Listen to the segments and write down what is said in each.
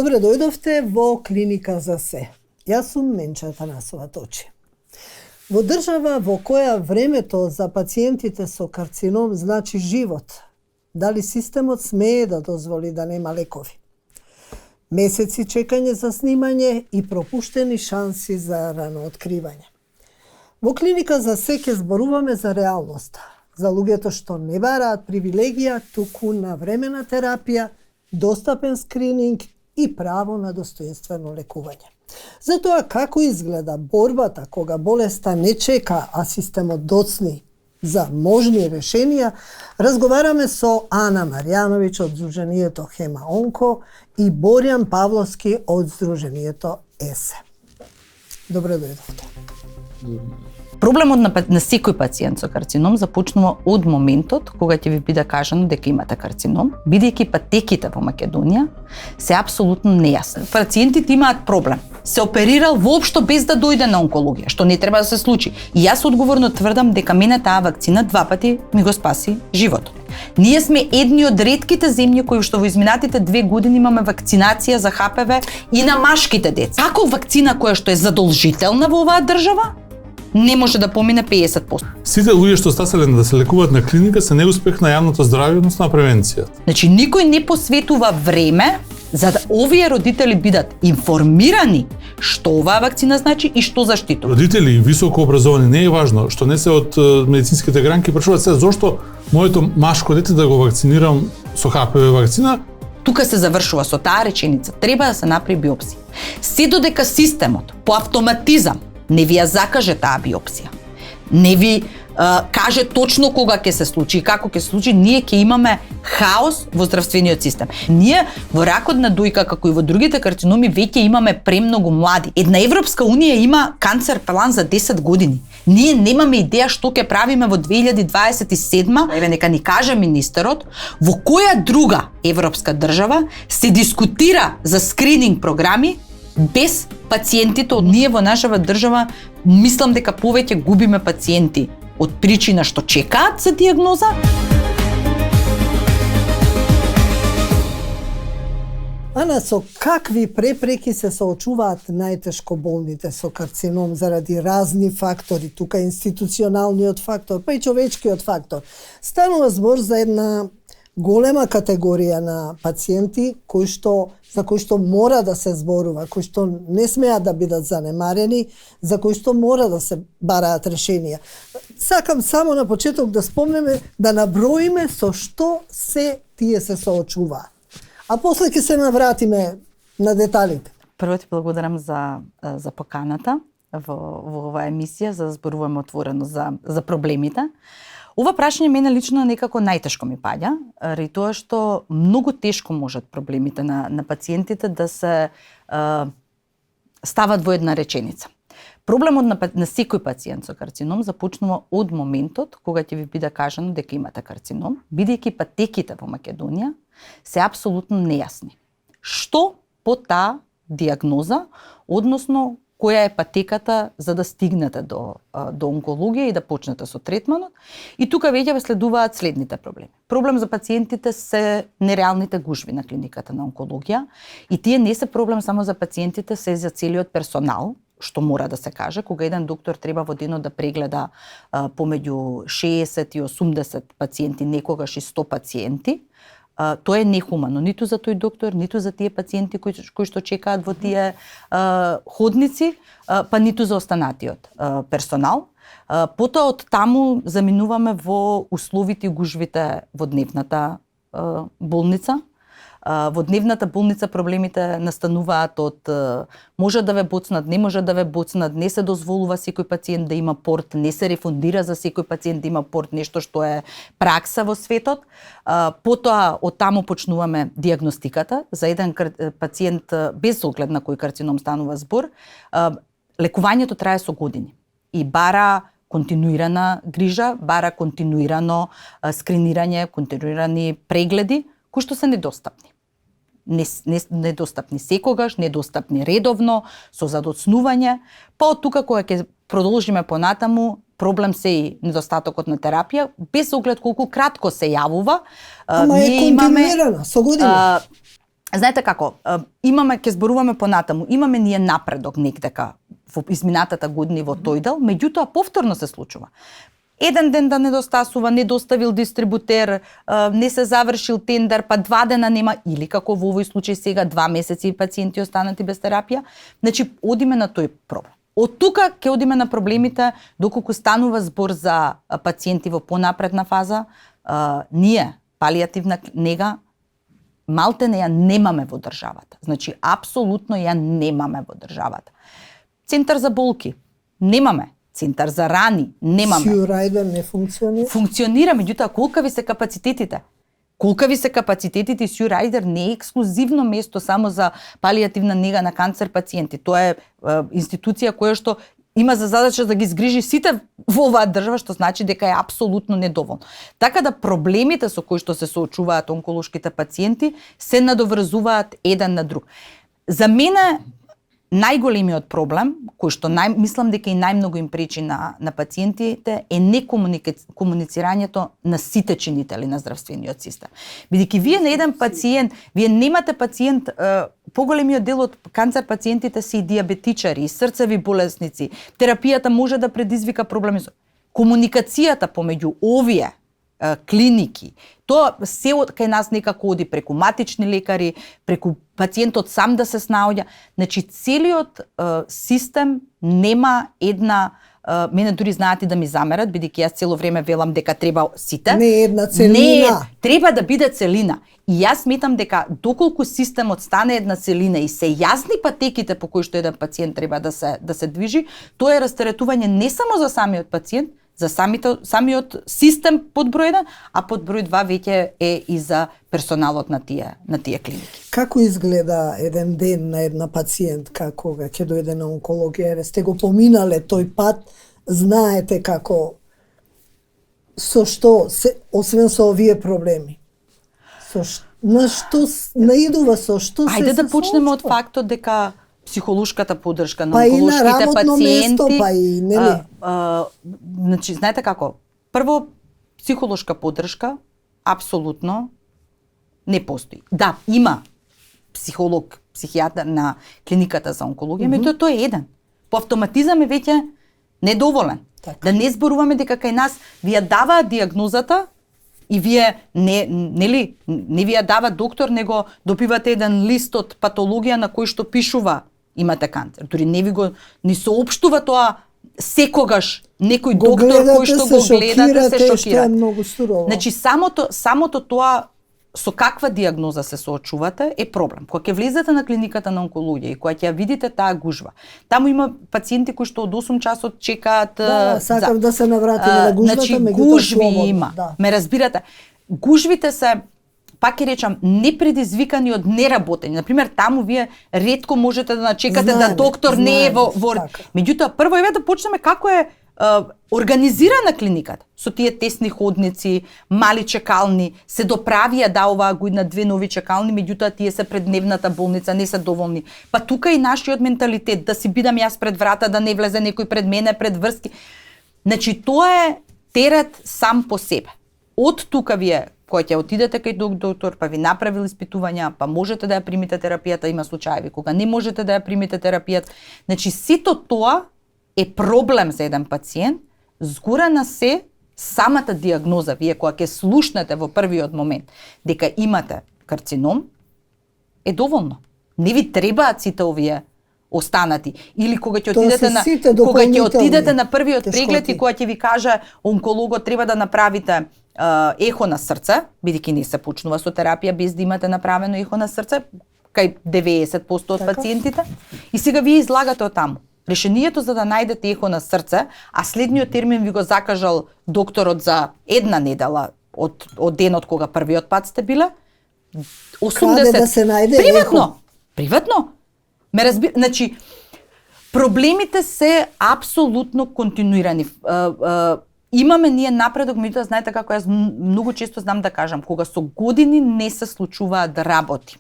Добре дојдовте во Клиника за се. Јас сум Менча Атанасова Точи. Во држава во која времето за пациентите со карцином значи живот, дали системот смее да дозволи да нема лекови? Месеци чекање за снимање и пропуштени шанси за рано откривање. Во Клиника за се ќе зборуваме за реалноста, за луѓето што не бараат привилегија, туку на времена терапија, достапен скрининг и право на достоинствено лекување. Затоа како изгледа борбата кога болеста не чека, а системот доцни за можни решенија, разговараме со Ана Марјановиќ од Здруженијето Хема Онко и Боријан Павловски од Здруженијето ЕСЕ. Добре дојдовте. Проблемот на секој пациент со карцином започнува од моментот кога ќе ви биде кажано дека имате карцином, бидејќи патеките во Македонија се апсолутно нејасни. Пациентите имаат проблем. Се оперирал воопшто без да дојде на онкологија, што не треба да се случи. И јас одговорно тврдам дека мене таа вакцина 2 пати ми го спаси животот. Ние сме едни од ретките земји кои што во изминатите 2 години имаме вакцинација за ХПВ и на машките деца. Како вакцина која што е задолжителна во оваа држава, не може да помине 50%. Сите луѓе што стаселе да се лекуваат на клиника се неуспех на јавното здравје, односно на превенцијата. Значи, никој не посветува време за да овие родители бидат информирани што оваа вакцина значи и што заштитува. Родители и високо образовани не е важно, што не се од медицинските гранки прашуваат се зошто моето машко дете да го вакцинирам со ХПВ вакцина. Тука се завршува со таа реченица. Треба да се направи биопсија. Се додека системот по автоматизам не ви ја закаже таа биопсија, не ви каже точно кога ќе се случи и како ќе се случи, ние ќе имаме хаос во здравствениот систем. Ние во ракот на дојка, како и во другите карциноми, веќе имаме премногу млади. Една Европска унија има канцер план за 10 години. Ние немаме идеја што ќе правиме во 2027, еве нека ни каже министерот, во која друга европска држава се дискутира за скрининг програми без пациентите. Од ние во нашава држава мислам дека повеќе губиме пациенти од причина што чекаат за дијагноза. Ана, со какви препреки се соочуваат најтешко болните со карцином заради разни фактори, тука институционалниот фактор, па и човечкиот фактор? Станува збор за една голема категорија на пациенти за кои што мора да се зборува, кои што не смеат да бидат занемарени, за кои што мора да се бараат решенија. Сакам само на почеток да спомнеме, да наброиме со што се тие се соочуваат. А после ќе се навратиме на деталите. Прво ти благодарам за поканата во оваа емисија, за да зборуваме отворено за проблемите. Ова прашање мене лично некако најтешко ми паѓа, ради тоа што многу тешко можат проблемите на пациентите да се стават во една реченица. Проблемот на секој пациент со карцином започнува од моментот кога ќе ви биде кажано дека имате карцином, бидејќи патеките во Македонија се апсолутно нејасни. Што по таа дијагноза, односно која е патеката за да стигнете до онкологија и да почнете со третманот. И тука веќе ве следуваат следните проблеми. Проблем за пациентите се нереалните гужви на клиниката на онкологија и тие не се проблем само за пациентите, се за целиот персонал, што мора да се каже, кога еден доктор треба во денот да прегледа помеѓу 60 и 80 пациенти, некогаш и 100 пациенти. Тоа е нехумано, ниту за тој доктор, ниту за тие пациенти кои што чекаат во тие ходници, па ниту за останатиот персонал. Потоа од таму заминуваме во условите и гужвите во дневната болница. Во дневната болница проблемите настануваат од може да ве боцнат, не може да ве боцнат, не се дозволува секој пациент да има порт, не се рефундира за секој пациент да има порт, нешто што е пракса во светот. Потоа од таму почнуваме дијагностиката за еден пациент без оглед на кој карцином станува збор. Лекувањето трае со години и бара континуирана грижа, бара континуирано скринирање, континуирани прегледи кои што се недостапни. Недостапни секогаш, недостапни редовно, со задоцнување, па од тука кога ќе продолжиме понатаму, проблем се и недостатокот на терапија, без оглед колку кратко се јавува. Ама е континуирана, со години. знаете како, ќе зборуваме понатаму, имаме ние напредок некдека во изминатата година во тој дел, меѓутоа повторно се случува. Еден ден да недостасува, не доставил дистрибутер, не се завршил тендер, па 2 дена нема, или како во овој случај сега 2 месеци пациенти останати без терапија. Значи, одиме на тој проблем. Од тука ќе одиме на проблемите, доколку станува збор за пациенти во понапредна фаза, ние, палијативна нега, малте не ја немаме во државата. Значи, апсолутно ја немаме во државата. Центар за болки, немаме. Центар за рани, немаме. Сјурајдер не функционира? Функционира, меѓутоа, колкави се капацитетите? Колкави се капацитетите, Сјурајдер не е ексклузивно место само за палијативна нега на канцер пациенти. Тоа е институција која што има за задача да ги згрижи сите во оваа држава, што значи дека е апсолутно недоволно. Така да проблемите со кои што се соочуваат онколошките пациенти се надоврзуваат еден на друг. За мене најголемиот проблем, кој што мислам дека и најмногу им пречи на пациентите, е некомуницирањето на сите чинители на здравствениот систем. Бидејќи вие на еден пациент, вие немате пациент, поголемиот дел од канцер пациентите се и диабетичари, и срцеви болесници. Терапијата може да предизвика проблеми. Комуникацијата помеѓу овие клиники, тоа се кај нас некако оди преку матични лекари, преку пациентот сам да се снаоѓа. Значи, целиот систем нема една, мене дури знаат и да ми замерат, бидејќи јас цело време велам дека треба сите. Не е една целина. Треба да биде целина. И јас сметам дека доколку системот стане една целина и се јасни патеките по кои што еден пациент треба да се движи, тоа е растаретување не само за самиот пациент, за самиот систем под број 1, а под број 2 веќе е и за персоналот на тие клиники. Како изгледа еден ден на една пациентка кога ќе дојде на онкологија? Сте го поминале тој пат, знаете како, со што, освен со овие проблеми? На што наидува, со што се Ајде да почнеме од фактот дека психолошката поддршка на па онколошките пациенти. Па и на работно место, па и нели? Значи, знаете како? Прво, психолошка поддршка апсолутно не постои. Да, има психолог, психијатар на клиниката за онкологија, меѓутоа тој е еден. По автоматизам е веќе недоволен. Така. Да не зборуваме дека кај нас ви ја даваат диагнозата и вие не ви ја дава доктор, него добивате еден лист од патологија на кој што пишува имате канцер. Дури не ви го ни соопштува тоа секогаш некој доктор кој што го гледате се шокира. Што е многу сурово. Значи самото тоа со каква диагноза се соочувате е проблем. Кога ќе влезете на клиниката на онкологија и кога ќе ја видите таа гужва, таму има пациенти кои што од 8 часот чекаат. Да, сакам да се навратиме на гужвата, значи, меѓутоа гужви слободно, има. Да. Ме разбирате? Гужвите се, пак ќе речам, непредизвикани од неработење. Например, таму вие ретко можете да начекате да доктор не е во така. Меѓутоа, прво еве да почнеме како е организирана клиниката, со тие тесни ходници, мали чекални, се доправија оваа година 2 нови чекални, меѓутоа тие се пред дневната болница, не се доволни. Па тука и нашиот менталитет, да си бидам јас пред врата, да не влезе некој пред мене, пред врски. Значи, тоа е терет сам по себе. Од тука вие, кога ќе отидете кај доктор, па ви направил испитувања, па можете да ја примите терапијата, има случаи кога не можете да ја примите терапијата. Значи, сето тоа е проблем за еден пациент, згора на се самата диагноза, вие кога ќе слушнете во првиот момент дека имате карцином, е доволно. Не ви требаат сите овие останати. Или кога ќе отидете на првиот преглед и кога ќе ви каже онкологот треба да направите ехо на срце, бидејќи не се почнува со терапија без да имате направено ехо на срце, кај 90% од пациентите, и сега вие излагате од таму. Решението за да најдете ехо на срце, а следниот термин ви го закажал докторот за една недела од денот кога првиот пат сте биле, 80... Каде да се најде ехо? Приватно. Значи, проблемите се апсолутно континуирани. Имаме ние напредок, меѓутоа знаете како јас многу често знам да кажам, кога со години не се случуваат да работи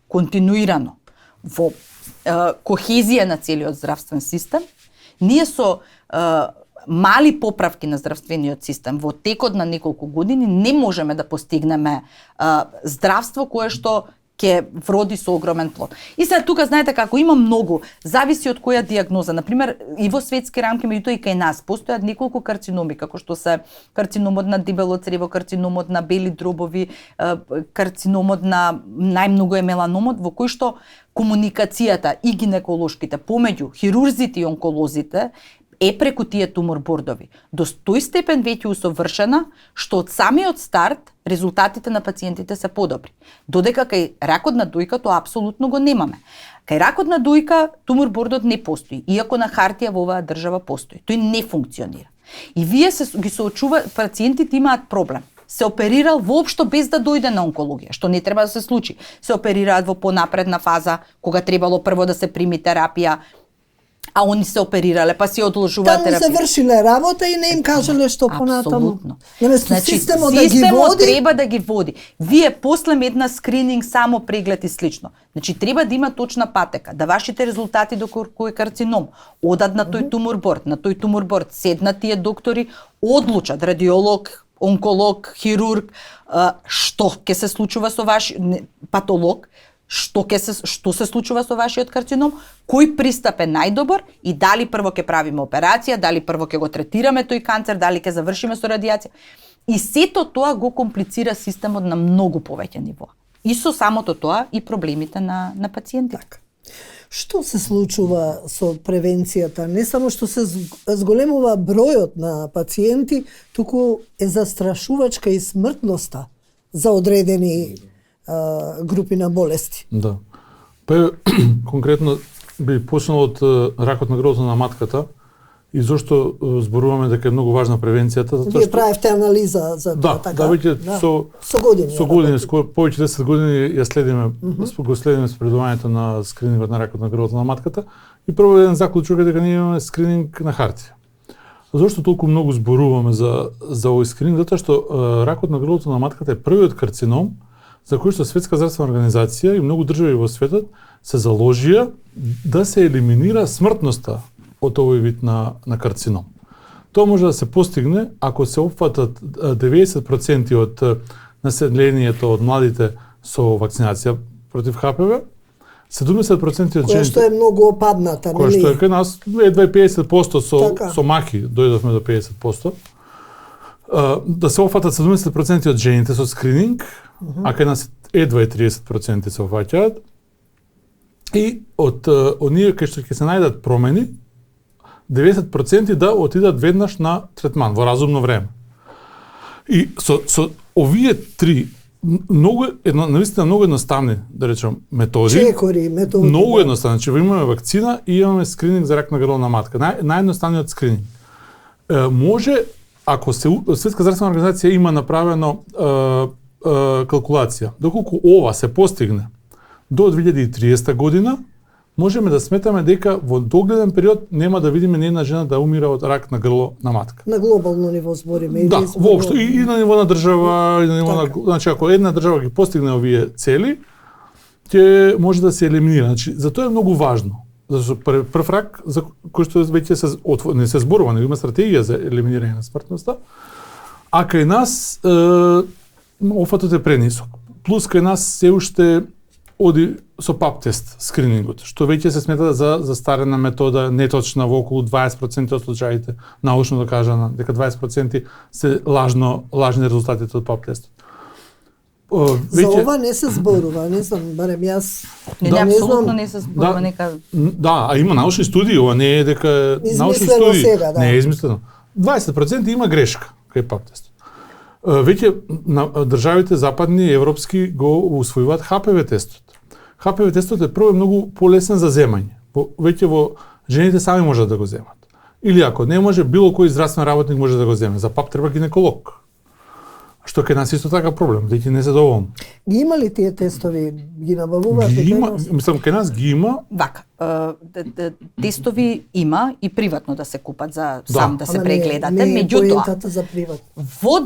континуирано во кохезија на целиот здравствен систем, ние со мали поправки на здравствениот систем во текот на неколку години не можеме да постигнеме здравство кое што ќе вроди со огромен плод. И сега тука знаете како има многу, зависи од која дијагноза. Например, и во светски рамки, меѓутоа и кај нас постојат неколку карциноми, како што се карциномот на дебело црево, карциномот на бели дробови, карциномот на најмногу е меланомот, во кој што комуникацијата и гинеколошките помеѓу хирурзите и онколозите е преку тие тумор бордови. До тој степен веќе усовршена, што од самиот старт резултатите на пациентите се подобри. Додека кај ракот на дојка тоа апсолутно го немаме. Кај ракот на дојка тумор бордот не постои, иако на хартија во оваа држава постои. Тој не функционира. И вие ги соочува, пациентите имаат проблем. Се оперирал воопшто без да дојде на онкологија, што не треба да се случи. Се оперираат во понапредна фаза, кога требало прво да се прими терапија, а они се оперирале, па си одложуваат терапија. Таму завршиле работа и не им кажале што понатаму. Значи, системот треба да ги води. Вие после една скрининг, само преглед и слично. Значи, треба да има точна патека, да вашите резултати до кој карцином одат на тој тумор борд. На тој тумор борд седнат тие доктори, одлучат, радиолог, онколог, хирург, што ќе се случува со патолог, што се случува со вашиот карцином, кој пристап е најдобар и дали прво ќе правиме операција, дали прво ќе го третираме тој канцер, дали ќе завршиме со радијација. И сето тоа го комплицира системот на многу повеќе нивоа. И со самото тоа и проблемите на пациентите. Так. Што се случува со превенцијата? Не само што се зголемува бројот на пациенти, туку е застрашувачка и смртноста за одредени групи на болести. Да. Па конкретно би почнал од ракот на грлото на матката и зошто зборуваме дека е многу важна превенцијата, затоа што вие правевте анализа за тоа, така? Да, веќе со години. Со години, повеќе 10 години ја следиме, го следиме спредувањето на скринингот на ракот на грлото на матката и прво еден заклучок е дека ние имаме скрининг на хартија. Зошто толку многу зборуваме за овој скрининг? Затоа што ракот на грлото на матката е првиот карцином за кој што Светска здравствена организација и многу држави во светот се заложија да се елиминира смртноста од овој вид на карцином. Тоа може да се постигне ако се опфатат 90% од населението од младите со вакцинација против ХПВ, 70% од жените, која што е многу опадната, нели? Која што е кај нас едва 50% со маки дојдовме до 50%. Да се опфатат 70% од жените со скрининг, а кај нас едва 30% се опфаќаат. И од оние кај што ќе се најдат промени, 90% да отидат веднаш на третман во разумно време. И со овие три навистина многу едноставни, да речем, методи. Чекори, методи. Многу едноставни. Значи, имаме вакцина и имаме скрининг за рак на грло на матка. Наједноставниот скрининг. Може, ако Светска здравствена организација има направено калкулација, доколку ова се постигне до 2030 година, можеме да сметаме дека во догледен период нема да видиме ни една жена да умира од рак на грло на матка. На глобално ниво збориме. Да, воопшто и на ниво на држава, и на ниво на, значи ако една држава ги постигне овие цели, ќе може да се елиминира. Значи затоа е многу важно. Зашто прв рак за кој што веќе не се зборува, него има стратегија за елиминирање на смртноста, а кај нас офатот е пренисок. Плюс кај нас се уште оди со пап тест скринингот, што веќе се смета за застарена метода, неточна во околу 20% од случаите, научно докажано дека 20% се лажни резултатите од пап тестот. За ова не се зборува, не знам, барем јас. Не, апсолутно не се зборува, нека. Да, а има научни студии, ова не е дека научни студии. Сега, да. Не е измислено. 20% има грешка кај пап тестот. Веќе на државите западни и европски го усвојуваат ХПВ тестот. ХПВ тестот е прво многу полесен за земање. Веќе во жените сами можат да го земат. Или ако не може, било кој здравствен работник може да го земе. За пап треба гинеколог. Што кај нас исто така проблем, дека не се доволни. Ги има ли тие тестови? Ги набавуваат? Ги има, мислам, кај нас ги има. Вака, тестови има и приватно да се купат за сам да се прегледате, меѓутоа во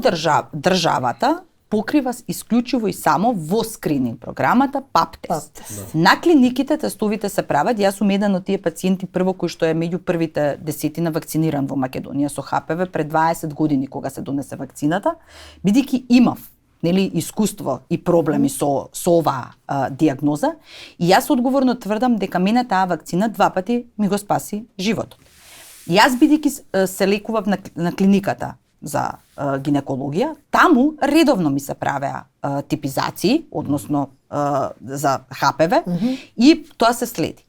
државата покрива исклучиво и само во скрининг програмата ПАП тест. На клиниките тестовите се прават. Јас сум еден од тие пациенти прво кој што е меѓу првите десетина вакциниран во Македонија со ХПВ пред 20 години кога се донесе вакцината, бидејќи имав нели искуство и проблеми со оваа диагноза, и јас одговорно тврдам дека мене таа вакцина 2 пати ми го спаси животот. Јас бидејќи се лекував на клиниката за гинекологија, таму редовно ми се правеа типизации, односно за ХПВ, и тоа се следи.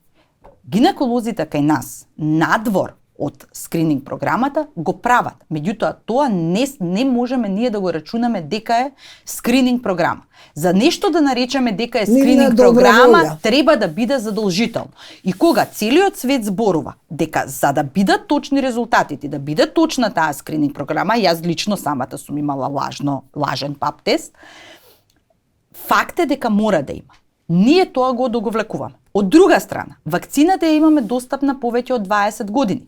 Гинеколозите кај нас, надвор од скрининг програмата, го прават. Меѓутоа, тоа не можеме ние да го рачунаме дека е скрининг програма. За нешто да наречеме дека е скрининг програма, треба да биде задолжително. И кога целиот свет зборува дека за да бидат точни резултатите, да биде точна таа скрининг програма, јас лично самата сум имала лажен пап тест, факт е дека мора да има. Ние тоа го договлекуваме. Од друга страна, вакцината ја имаме достапна повеќе од 20 години.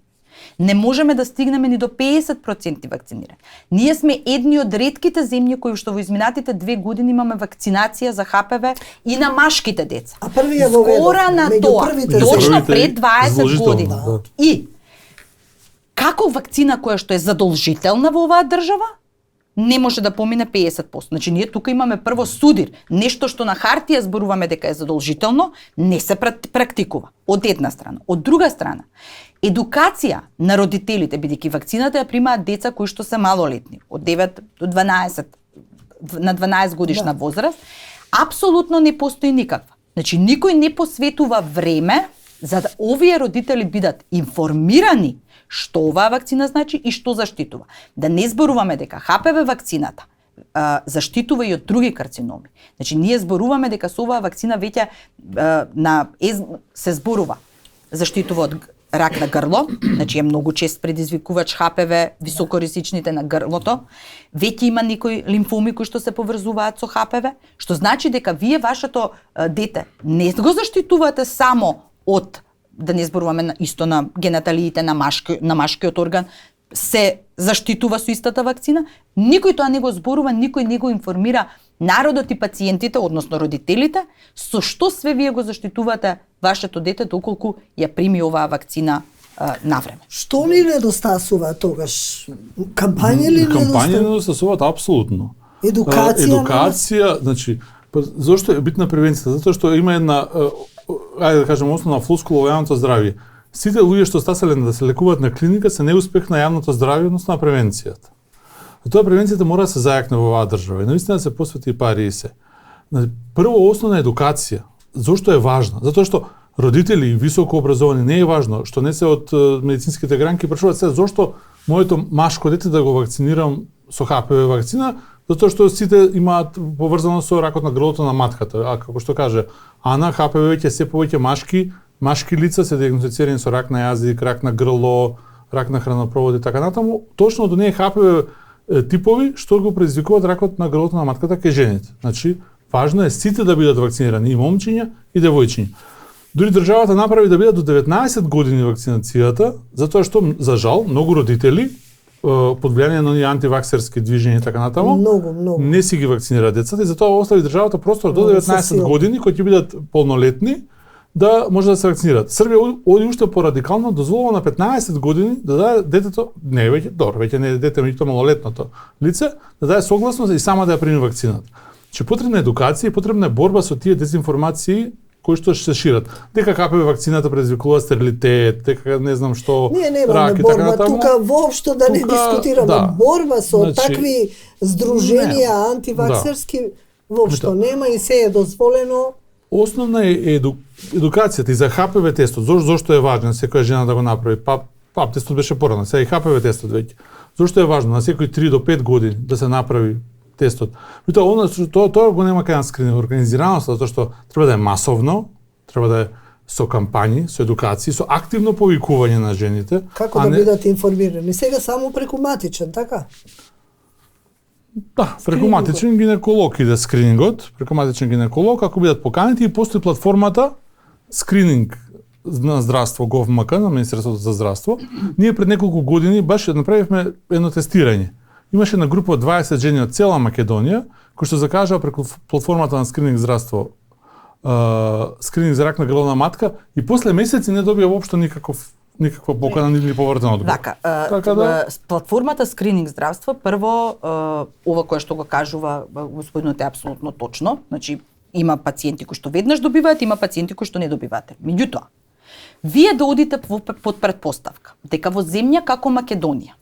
Не можеме да стигнеме ни до 50% вакцинирани. Ние сме едни од ретките земји кои што во изминатите 2 години имаме вакцинација за ХПВ и на машките деца. А првиот го скора на тоа, точно пред 20 години. Да. И како вакцина која што е задолжителна во оваа држава, не може да помине 50%. Значи, ние тука имаме прво судир. Нешто што на хартија зборуваме дека е задолжително, не се практикува. Од една страна. Од друга страна, едукација на родителите, бидејќи вакцината ја примаат деца кои што се малолетни, од 9 до 12, на 12 годишна возраст, апсолутно не постои никаква. Значи, никој не посветува време за да овие родители бидат информирани што оваа вакцина значи и што заштитува. Да не зборуваме дека ХПВ вакцината заштитува и од други карциноми. Значи, ние зборуваме дека со оваа вакцина веќе се зборува заштитува од рак на грло, значи е многу чест предизвикувач ХПВ, високорисичните на грлото. Веќе има некои лимфоми кои што се поврзуваат со ХПВ, што значи дека вие вашето дете не го заштитувате само од, да не зборуваме исто на гениталиите на машкиот орган, се заштитува со истата вакцина, никој тоа не го зборува, никој не го информира народот и пациентите, односно родителите, со што све вие го заштитувате вашето дете доколку ја прими оваа вакцина навреме. Што ли недостасува тогаш? Кампања ли недостасува? Кампања недостасуваат апсолутно. Едукација, значи, зошто е битна превенцијата? Затоа што има една, ајде да кажем, основна флоскула во јавното здравје. Сите луѓе што стаселе да се лекуваат на клиника се неуспех на јавното здравје, односно на превенцијата. Тоа превенцијата мора да се зајакне во оваа држава и наистина да се посвети пари и се. Прво основна едукација. Зошто е важна? Затоа што родители и високо образовани не е важно што не се од медицинските гранки прашуваат се зошто моето машко дете да го вакцинирам со ХПВ вакцина, затоа што сите имаат поврзано со ракот на грлото на матката. А како што каже Ана, ХПВ ќе се повеќе машки лица се диагностицирани со рак на јазик, рак на грло, рак на хранопровод и така натаму, точно до неј ХПВ типови што го предизвикуваат ракот на грлото на матката кај жените. Значи, важно е сите да бидат вакцинирани, и момчиња и девојчиња. Дури државата направи да бидат до 19 години вакцинацијата, затоа што за жал многу родители под влијание на оние антиваксерски движења и така натаму, не си ги вакцинира децата и затоа остави државата простор до 19 години кои ќе бидат полнолетни да може да се вакцинират. Србија оди уште порадикално, дозволува на 15 години да даде детето, не веќе не е дете, меѓутоа малолетното лице, да даде согласност и сама да ја прими вакцината. Че потребна едукација и потребна е борба со тие дезинформации кои што се шират. Дека КПВ вакцината предизвикува стерилитет, дека не знам што рак и така натаму. Тука воопшто да не дискутираме борба со такви здруженија антиваксерски воопшто нема и се е дозволено. Основна е едукацијата и за ХПВ тестот. Зошто е важно секоја жена да го направи? Пап тестот беше порано, сега и ХПВ тестот веќе. Зошто е важно на секои 3 до 5 години да се направи тестот? Тоа го нема кај на скрининг организираноста, затоа што треба да е масовно, треба да е со кампањи, со едукација, со активно повикување на жените. Како да бидат информирани? Сега само преку матичен, така? Да, преку матичен гинеколог иде скринингот, преку матичен гинеколог, ако бидат поканети и постои платформата скрининг на здравство ГОВМК на Министерството за здравство. Ние пред неколку години баш направивме едно тестирање. Имаше една група од 20 жени од цела Македонија кои што закажаа преку платформата на скрининг здравство скрининг за рак на грло на матка и после месеци не добија воопшто никаков никаква покана или повртен одговор. Така да платформата Скрининг здравство, прво ова кое што го кажува господинот е апсолутно точно, значи има пациенти кои што веднаш добиваат, има пациенти кои што не добиваат. Меѓутоа, вие да одите под претпоставка дека во земја како Македонија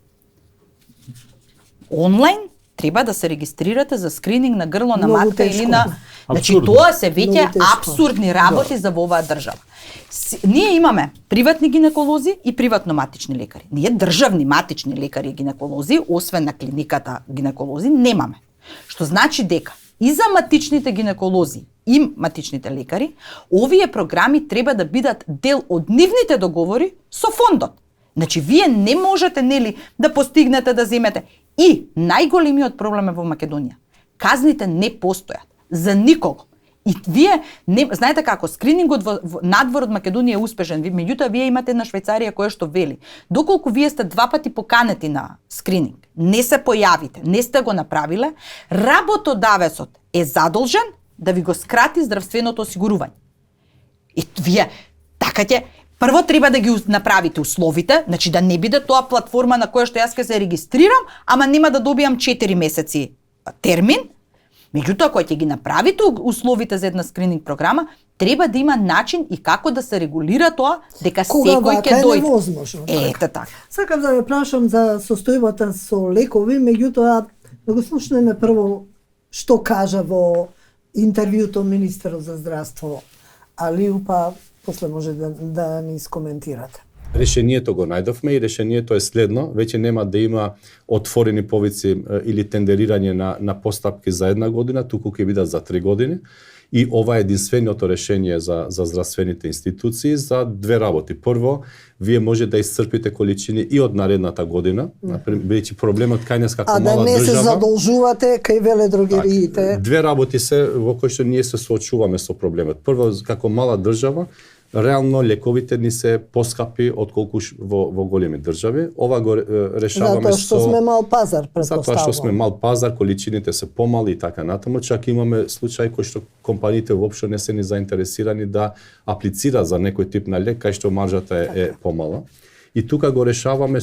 онлайн треба да се регистрирате за скрининг на грло на матка или на... Значи, тоа се веќе абсурдни работи за во оваа држава. Ние имаме приватни гинеколози и приватно матични лекари. Ние државни матични лекари и гинеколози, освен на клиниката гинеколози, немаме. Што значи дека и за матичните гинеколози и матичните лекари, овие програми треба да бидат дел од нивните договори со фондот. Значи, вие не можете, нели, да постигнете да земете. И најголемиот проблем е во Македонија. Казните не постојат за никого. И вие не знаете како скринингот во надвор од Македонија е успешен. Меѓутоа вие имате една Швајцарија која што вели, доколку вие сте 2 пати поканети на скрининг, не се појавите, не сте го направиле, работодавецот е задолжен да ви го скрати здравственото осигурување. И вие така ќе прво треба да ги направите условите, значи да не биде тоа платформа на која што јас ќе се регистрирам, ама нема да добијам 4 месеци термин. Меѓутоа, кога ќе ги направите условите за една скрининг програма, треба да има начин и како да се регулира тоа, дека секој ќе дојде. Кога невозможно. Ете така. Сакам да ве прашам за состојбата со лекови, меѓутоа да го слушнеме прво што кажа во интервјуто министерот за здравство Алију, па после може да ни искоментирате. Решението го најдовме и решението е следно, веќе нема да има отворени повици или тендерирање на постапки за 1 година, туку ќе бидат за 3 години. И ова е единственото решение за здравствените институции за 2 работи. Прво, вие може да исцрпите количини и од наредната година, бидејќи проблемот кај нас како мала држава. А да не се задолжувате кај веледрогериите. 2 работи се во кои што ние се соочуваме со проблемот. Прво, како мала држава, реално лековите ни се поскапи отколку во големи држави. Ова го решаваме Затоа што сме мал пазар, претпоставувам. Затоа што сме мал пазар, количините се помали и така натаму. Чак имаме случаи кои што компаниите воопшто не се ни заинтересирани да аплицираат за некој тип на лек кај што маржата е помала. И тука го решаваме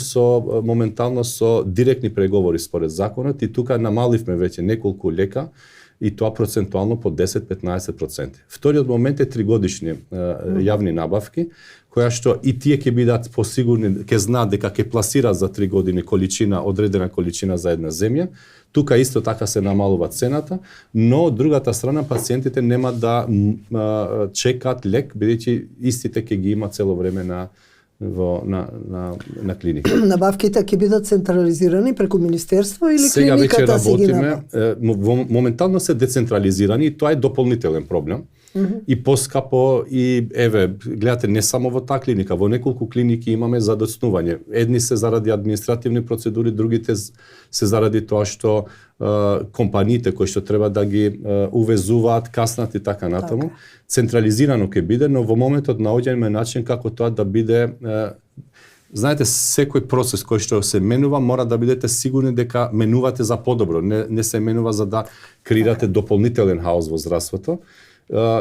моментално со директни преговори според законот и тука намаливме веќе неколку лека и тоа процентуално по 10-15%. Вториот момент е 3-годишни јавни набавки, која што и тие ќе бидат посигурни, ќе знаат дека ќе пласираат за 3 години одредена количина за една земја. Тука исто така се намалува цената, но од другата страна пациентите нема да чекаат лек, бидејќи истите ќе ги има цело време на клиника. Набавките ќе бидат централизирани преку министерство или сега клиниката си ги набавува? Моментално се децентрализирани и тоа е дополнителен проблем. И поскапо и гледате не само во таа клиника, во неколку клиники имаме задоцнување. Едни се заради административни процедури, другите се заради тоа што компаниите кои што треба да ги увезуваат, каснат и така натаму. Централизирано ќе биде, но во моментот наоѓаме начин како тоа да биде. Знаете, секој процес кој што се менува, мора да бидете сигурни дека менувате за подобро, не се менува за да креирате дополнителен хаос во здравството.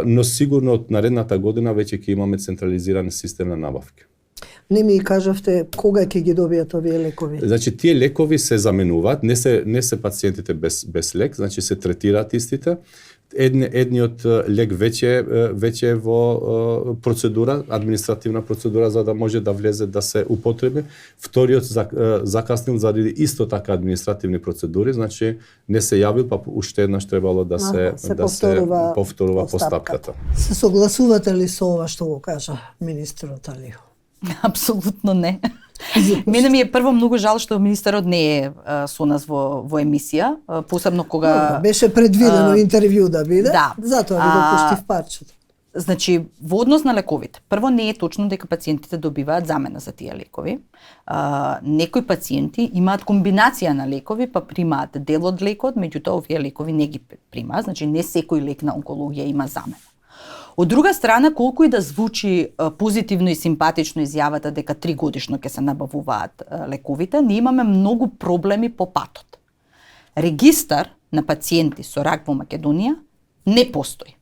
Но сигурно од наредната година веќе ќе имаме централизиран систем на набавки. Не ми кажавте кога ќе ги добијат овие лекови? Значи тие лекови се заменуваат, не се пациентите без лек, значи се третираат истите. Едниот лек веќе е во процедура, административна процедура за да може да влезе да се употреби. Вториот закаснил заради исто така административни процедури, значи не се јавил, па уште еднаш требало да се повторува постапката. Се согласувате ли со ова што го кажа министерот Алију? Апсолутно не. Мене ми е прво многу жал што министерот не е со нас во емисија, посебно кога беше предвидено интервју да биде, да. Затоа ви го пуштив парчето. Значи, во однос на лековите, прво не е точно дека пациентите добиваат замена за тие лекови. Некои пациенти имаат комбинација на лекови, па примаат дел од лекот, меѓутоа овие лекови не ги примаат, значи не секој лек на онкологија има замена. Од друга страна, колку и да звучи позитивно и симпатично изјавата дека 3 годишно ќе се набавуваат лековите, ние имаме многу проблеми по патот. Регистар на пациенти со рак во Македонија не постои.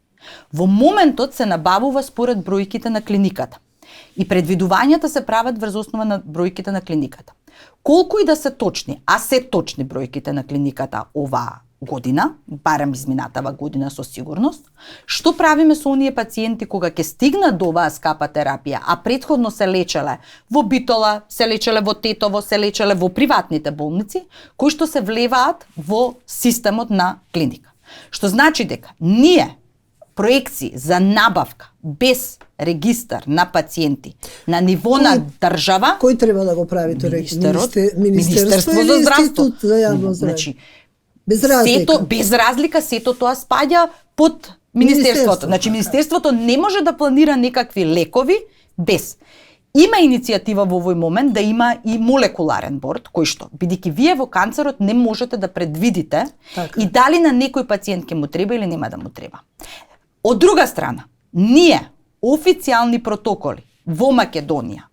Во моментот се набавува според бројките на клиниката. И предвидувањата се прават врз основа на бројките на клиниката. Колку и да се точни, а се точни бројките на клиниката оваа година, барем изминатава година со сигурност, што правиме со оние пациенти кога ќе стигнат до оваа скапа терапија, а претходно се лечеле во Битола, се лечеле во Тетово, се лечеле во приватните болници, кои што се влеваат во системот на клиника. Што значи дека ние проекции за набавка без регистар на пациенти на ниво на држава, Кој треба да го прави тој регистар? Министерство за здравство. Институт за јавно здравје? Значи, без разлика. без разлика сето тоа спаѓа под Министерството. Значи Министерството не може да планира некакви лекови без. Има иницијатива во овој момент да има и молекуларен борд, кој што, бидејќи вие во канцерот не можете да предвидите и дали на некој пациент ќе му треба или нема да му треба. Од друга страна, ние официјални протоколи во Македонија,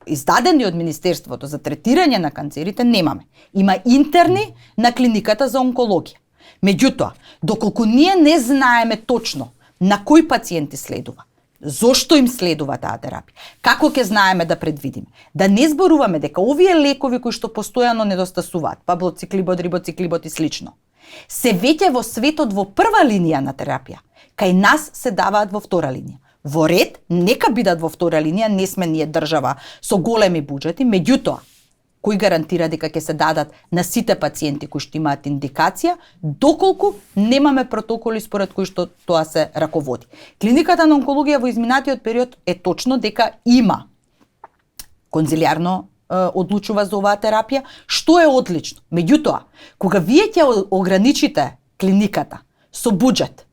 издадени од Министерството за третирање на канцерите, немаме. Има интерни на клиниката за онкологија. Меѓутоа, доколку ние не знаеме точно на кои пациенти следува, зошто им следува таа терапија, како ќе знаеме да предвидиме, да не зборуваме дека овие лекови кои што постојано недостасуваат, паблоциклибот, рибоциклибот и слично, се веќе во светот во прва линија на терапија, кај нас се даваат во втора линија. Во ред, нека бидат во втора линија, не сме ние држава со големи буџети, меѓутоа, кој гарантира дека ќе се дадат на сите пациенти кои што имаат индикација, доколку немаме протоколи според кои што тоа се раководи. Клиниката на онкологија во изминатиот период е точно дека има конзилиарно одлучува за оваа терапија, што е одлично. Меѓутоа, кога вие ќе ограничите клиниката со буџет,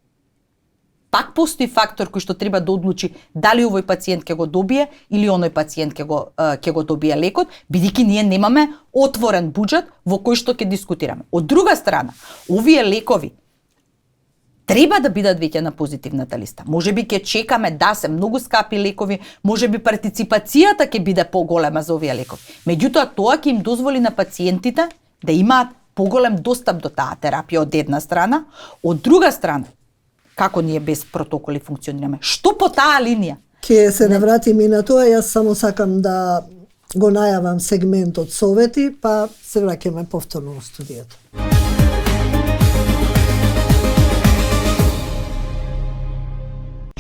пак постои фактор кој што треба да одлучи дали овој пациент ќе го добие или оној пациент ќе го добие лекот, бидејќи ние немаме отворен буџет во кој што ќе дискутираме. Од друга страна, овие лекови треба да бидат веќе на позитивната листа. Можеби ќе чекаме, да, се многу скапи лекови, можеби партиципацијата ќе биде поголема за овие лекови. Меѓутоа, тоа ќе им дозволи на пациентите да имаат поголем достап до таа терапија од една страна, од друга страна, како ние без протоколи функционираме. Што по таа линија? Ке се навратим и на тоа, јас само сакам да го најавам сегмент од совети, па се враќаме повторно во студиото.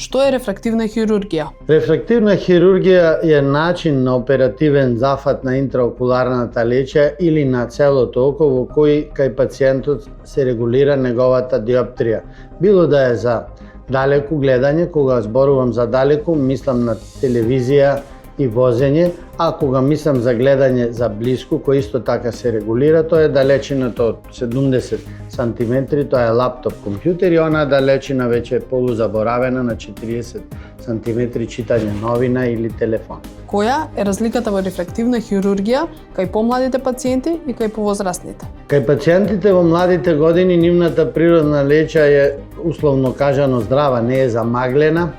Што е рефрактивна хирургија? Рефрактивна хирургија е начин на оперативен зафат на интраокуларната леча или на целото око во кој кај пациентот се регулира неговата диоптрија. Било да е за далеку гледање, кога зборувам за далеку, мислам на телевизија и возење, а кога мислам за гледање за блиску, кој исто така се регулира, тоа е далечината од 70 сантиметри, тоа е лаптоп компјутер, и онаа далечина веќе е полузаборавена на 40 сантиметри читање новина или телефон. Која е разликата во рефрактивна хирургија кај помладите пациенти и кај повозрастните? Кај пациентите во младите години нивната природна леча е условно кажано здрава, не е замаглена,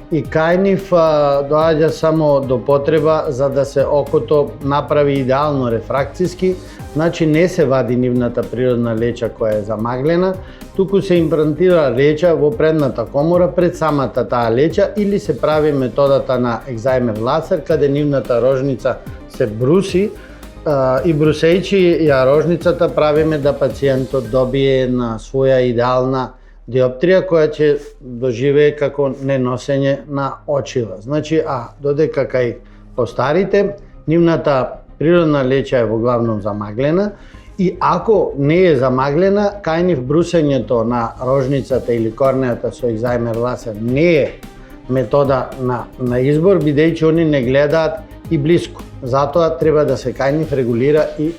и кај нив доаѓа само до потреба за да се окото направи идеално рефракциски, значи не се вади нивната природна леча која е замаглена, туку се имплантира леча во предната комора пред самата таа леча или се прави методата на екзајмер лазер, каде нивната рожница се бруси и брусејќи ја рожницата правиме да пациентот добие на своја идеална диоптрија која ќе доживее како неносење на очила. Значи, додека кај постарите, нивната природна леча е во главном замаглена и ако не е замаглена, кај нив брусењето на рожницата или корнеата со екзајмер лазер не е метода на избор, бидејќи они не гледаат и блиску. Затоа треба да се кај нив регулира и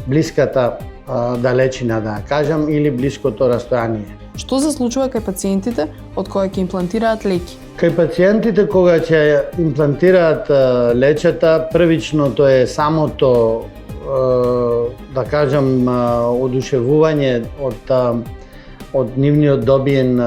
блиската далечина, да кажам, или блиското растојание. Што се случува кај пациентите од кои ќе имплантираат леки? Кај пациентите кога ќе имплантираат лечата, првичното е самото, да кажам, одушевување од нивниот добиен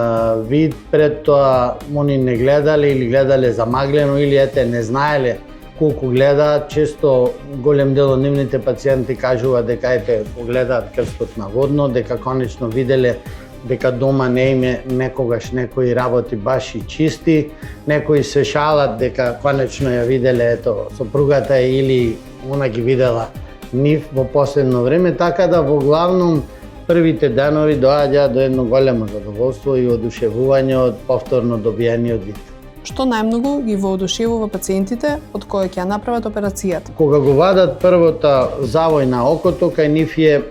вид, пред тоа они не гледале или гледале замаглено или не знаеле колку гледаат. Често голем дел од нивните пациенти кажуваат дека погледаат крстот наводно, дека конечно виделе дека дома не име некогаш некои работи баш и чисти, некои се шалат дека конечно ја виделе ето сопругата или она ги видела нив во последно време, така да во главном првите денови доаѓа до едно големо задоволство и одушевување од повторно добиениот вид. Што најмногу ги воодушевува пациентите од кои ќе ја направат операцијата? Кога го вадат првото завој на окото, кај нив е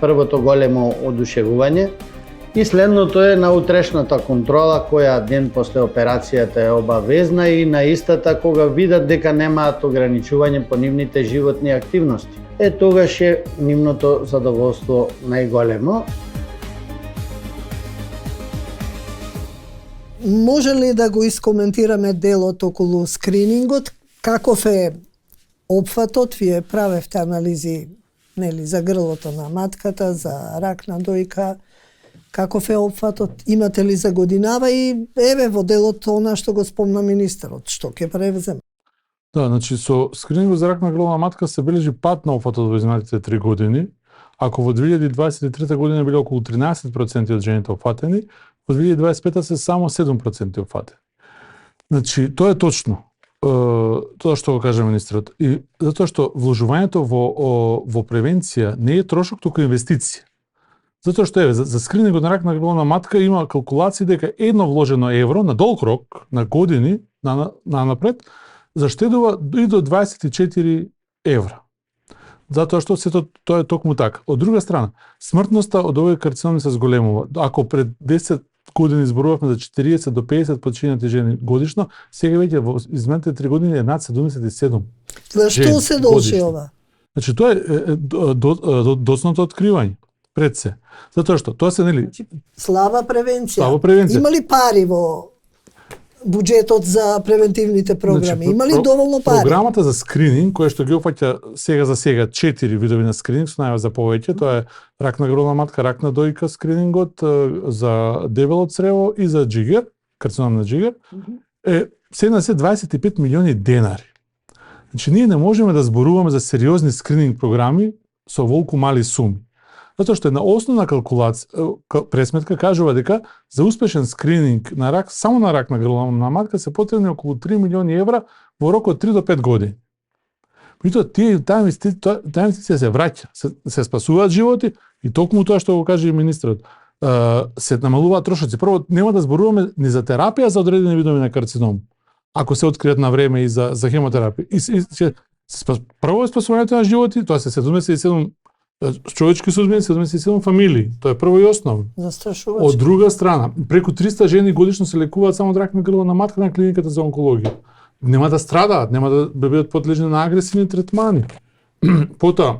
првото големо одушевување и следното е на утрешната контрола која ден после операцијата е обавезна и на истата кога видат дека немаат ограничување по нивните животни активности. Тогаш е нивното задоволство најголемо. Може ли да го искоментираме делот околу скринингот? Каков е опфатот? Вие правевте анализи нели, за грлото на матката, за рак на дојка. Каков е опфатот? Имате ли за годинава и еве во делот она што го спомна министерот, што ќе превземе? Да, значи со скринингот за рак на грло на матка се бележи пат на опфатот во изминатите 3 години. Ако во 2023 година биле околу 13% од жените опфатени, во 2025 се само 7% опфатени. Значи, тоа е точно. Тоа што го кажа министерот. И затоа што вложувањето во превенција не е трошок, туку инвестиција. Затоа што за скринингот на рак на грло на матка има калкулации дека едно вложено евро на долг рок, на години, напред, заштедува и до 24 евра. Затоа што сето тоа е токму така. Од друга страна, смртноста од овој карцином се зголемува. Ако пред 10 години зборувавме за 40 до 50 починати жени годишно, сега веќе во изминатите 3 години е над 77. Зашто се должи ова? Значи тоа е доцното откривање пред се. Затоа што тоа се нели слаба превенција. Слаба превенција. Има ли пари во буџетот за превентивните програми? Има ли доволно пари? Програмата за скрининг, која што ги опфаќа сега 4 видови на скрининг, со најава за повеќе, тоа е рак на грло на матка, рак на дојка скринингот, за дебело црево и за џигер, карцином на џигер, се 25 милиони денари. Значи, ние не можеме да зборуваме за сериозни скрининг програми со волку мали суми. Затоа што една основна калкулација, пресметка кажува дека за успешен скрининг на рак, само на рак на грло на матка се потребни околу 3 милиони евра во рок од 3 до 5 години. Меѓутоа, таа инвестиција се враќа, се спасуваат животи и токму тоа што го каже и министерот, се намалуваат трошоци. Прво, нема да зборуваме ни за терапија за одредени видови на карцином, ако се откријат на време и за хемотерапија. Прво е спасувањето на животи, тоа се 77 човечки судбини, 77 фамилии. Тоа е прво и основно. Застрашувачки. Од друга страна, преку 300 жени годишно се лекуваат само од рак на грло на матка на клиниката за онкологија. Нема да страдаат, нема да бидат подлежни на агресивни третмани. Потоа,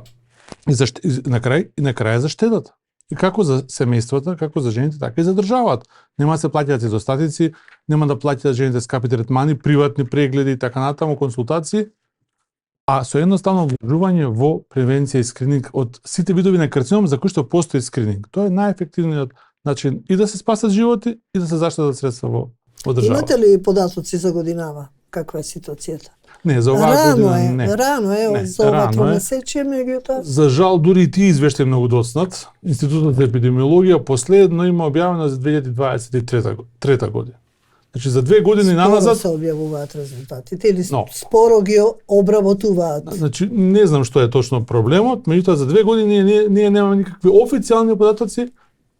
на крај за штедата. И како за семејствата, како за жените, така и за државата. Нема да се плаќаат изостатици, нема да плаќаат жените скапи третмани, приватни прегледи и така натаму, консултации, а со едноставно вложување во превенција и скрининг од сите видови на карцином за кои што постои скрининг. Тоа е најефективниот начин и да се спасат животи и да се заштедат средства во државата. Имате ли податоци за годинава? Каква е ситуацијата? Не, за оваа година не. Рано е, за ова тромесечие, меѓутоа. За жал, дури и тие извештај многу доцнат. Институтот за епидемиологија последно има објавено за 2023 година. Значи за 2 години наназад се објавуваат резултатите или споро ги обработуваат? Значи не знам што е точно проблемот, меѓутоа за 2 години ние немаме никакви официјални податоци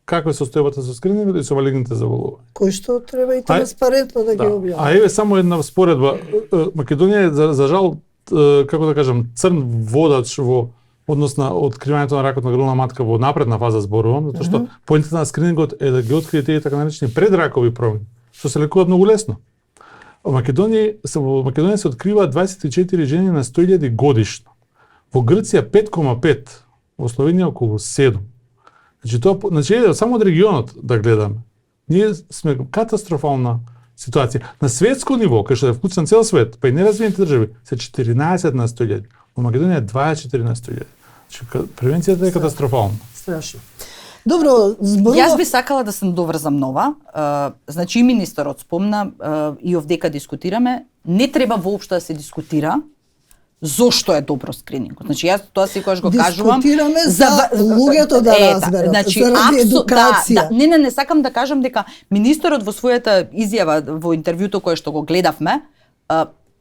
каква е состојбата со скринингот и со малигните заболувања. Кој што треба и транспарентно да ги објави. А еве само една споредба. Македонија е за жал, како да кажам, црн водач во однос на откривањето на ракот на грло на матка во напредна фаза зборувам, затоа што поентата на скринингот е да ги открие тие така наречени предракови промени, што се лекуваат многу лесно. Во Македонија се открива 24 жени на 100.000 годишно. Во Грција 5,5, во Словенија околу 7. Значи само од регионот да гледаме. Ние сме катастрофална ситуација. На светско ниво, кај што е вклучен цел свет, па и неразвиените држави, се 14 на 100.000. Во Македонија 24 на 100.000. Значи превенцијата е катастрофална. Страшно. Добро, Јас би сакала да се доврзам нова. Значи и министерот спомна и овдека дискутираме, не треба воопшто да се дискутира, зошто е добро скринингот. Значи јас тоа секогаш го кажувам Дискутираме за луѓето да разберат, заради едукација. Не сакам да кажам дека министерот во својата изјава во интервјуто кое што го гледавме,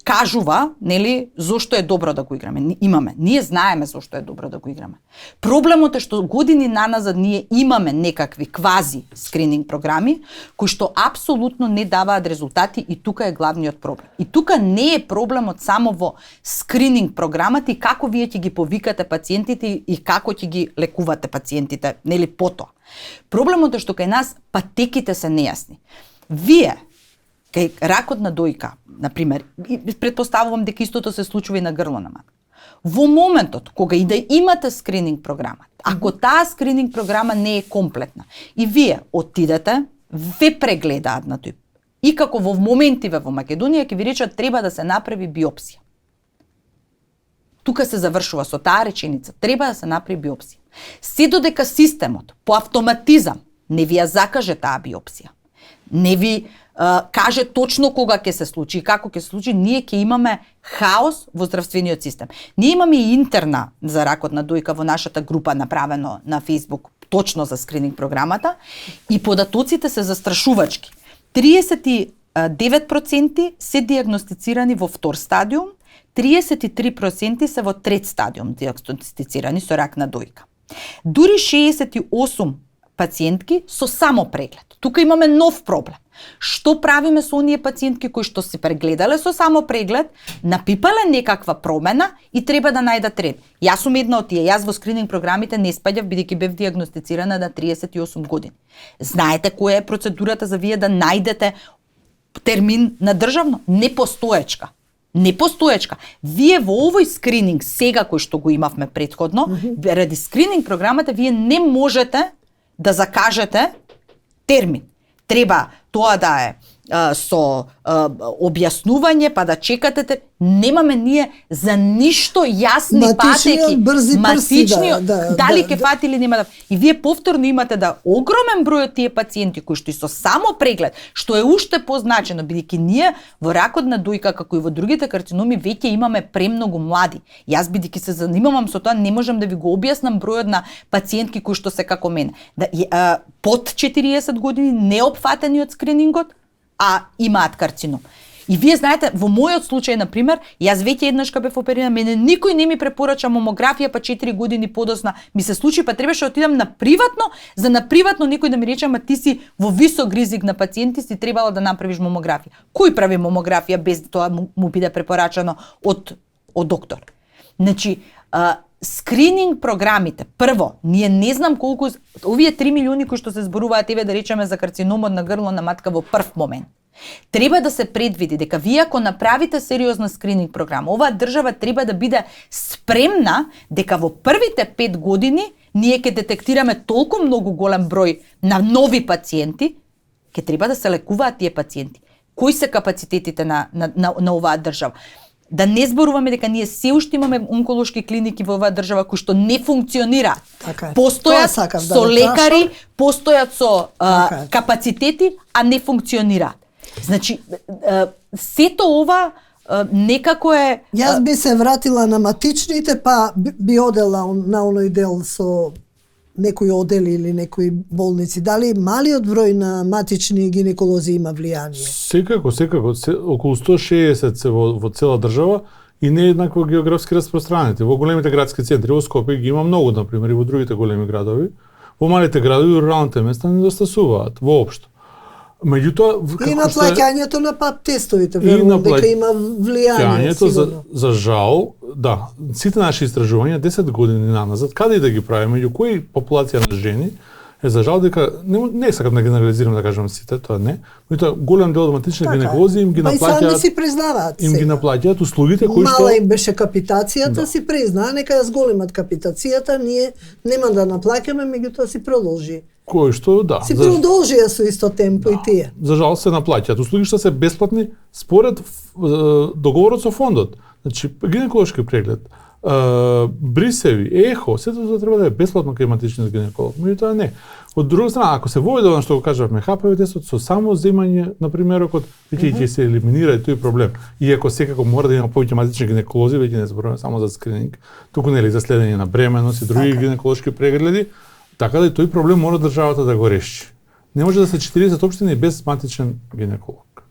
кажува, нели, зошто е добро да го играме. Ние знаеме зошто е добро да го играме. Проблемот е што години наназад ние имаме некакви квази скрининг програми кои што апсолутно не даваат резултати и тука е главниот проблем. И тука не е проблемот само во скрининг програмата и како вие ќе ги повикате пациентите и како ќе ги лекувате пациентите, нели, потоа. Проблемот е што кај нас патеките се нејасни. Вие кај ракот на дојка, например, претпоставувам дека истото се случува и на грло на матка. Во моментот кога и да имате скрининг програма, ако таа скрининг програма не е комплетна и вие отидете, ве прегледаат на тој. И како во моментиве во Македонија ќе ви речат треба да се направи биопсија. Тука се завршува со таа реченица, треба да се направи биопсија. Се додека системот по автоматизам не ви ја закаже таа биопсија, не ви каже точно кога ќе се случи и како ќе се случи, ние ќе имаме хаос во здравствениот систем. Ние имаме и интерна за ракот на дојка во нашата група направено на Facebook точно за скрининг програмата и податоците се застрашувачки. 39% се диагностицирани во втор стадиум, 33% се во трет стадиум диагностицирани со рак на дојка. Дури 68 пациентки со само преглед. Тука имаме нов проблем. Што правиме со оние пациентки кои што се прегледале со само преглед, напипале некаква промена и треба да најдат ред. Јас сум една од тие. Јас во скрининг програмите не спаѓав бидејќи бев диагностицирана на 38 години. Знаете која е процедурата за вие да најдете термин на државно? Непостоечка. Непостоечка. Вие во овој скрининг сега кој што го имавме претходно, ради скрининг програмата вие не можете да закажете термин. Треба тоа да е со објаснување, па да чекате. Немаме ние за ништо јасни патеки. Матичниот, дали ќе фати или нема да. И вие повторно имате да огромен број од тие пациенти кои што и со само преглед, што е уште позначено, бидејќи ние во ракот на дојка, како и во другите карциноми, веќе имаме премногу млади. Јас бидејќи се занимавам со тоа, не можам да ви го објаснам бројот на пациентки кои што се како мене. Под 40 години неопфатени од скринингот, а имаат карцином. И вие знаете, во мојот случај, например, јас веќе еднаш кога бев оперирана, мене никој не ми препорача мамографија, па 4 години подосна ми се случи, па требаше отидам на приватно, за на приватно некој да ми рече, ама ти си во висок ризик на пациенти, си требало да направиш мамографија. Кој прави мамографија без тоа му биде препорачано од доктор? Значи, скрининг програмите, прво, ние не знам колку, овие 3 милиони кои што се зборуваат, еве да речеме за карциномот на грло на матка во прв момент. Треба да се предвиди дека вие ако направите сериозна скрининг програма, оваа држава треба да биде спремна дека во првите 5 години ние ќе детектираме толку многу голем број на нови пациенти, ќе треба да се лекуваат тие пациенти. Кои се капацитетите на оваа држава? Да не зборуваме дека ние се уште имаме онколошки клиники во оваа држава кои што не функционираат. Постојат со лекари, постојат со капацитети, а не функционираат. Значи, сето ова некако е... Јас би се вратила на матичните, па би одела на оној дел со некои одели или некои болници. Дали малиот број на матични гинеколози има влијание? Секако. Околу 160 се во цела држава и не еднакво географски распространети. Во големите градски центри, во Скопје ги има многу, например, и во другите големи градови. Во малите градови, руралните места недостасуваат воопшто. Меѓутоа, и на плаќањето на пап тестовите, верувам дека има влијание сигурно. За жал, да, сите наши истражувања 10 години наназад, каде и да ги правиме, меѓу кои популација на жени, е за жал дека не сакам да генерализирам да кажам сите, тоа не, меѓутоа голем дел од матични гинеколози им ги наплаќаат. Па и сами си признаваат. Им ги наплаќаат услугите кои што мала им беше капитацијата, си признаа, нека ја зголемат капитацијата, ние нема да наплаќаме, меѓутоа си продолжи. Кој што, да. Си продолжија со исто темпо и тие. За жал се наплаќаат. Услуги што се бесплатни според договорот со фондот. Значи, гинеколошки преглед, брисеви, ехо, сето тоа треба да е бесплатно кај матичниот гинеколог. Меѓутоа не. Од друга страна, ако се воведе она што го кажавме, ХПВ тестот со само земање на примерокот, веќе ќе се елиминира и тој проблем. Иако секако мора да има повеќе матични гинеколози, веќе не зборуваме само за скрининг, туку нели за следење на бременност и други гинеколошки прегледи, така да и тој проблем мора државата да го реши. Не може да се 40 општини без матичен гинеколог.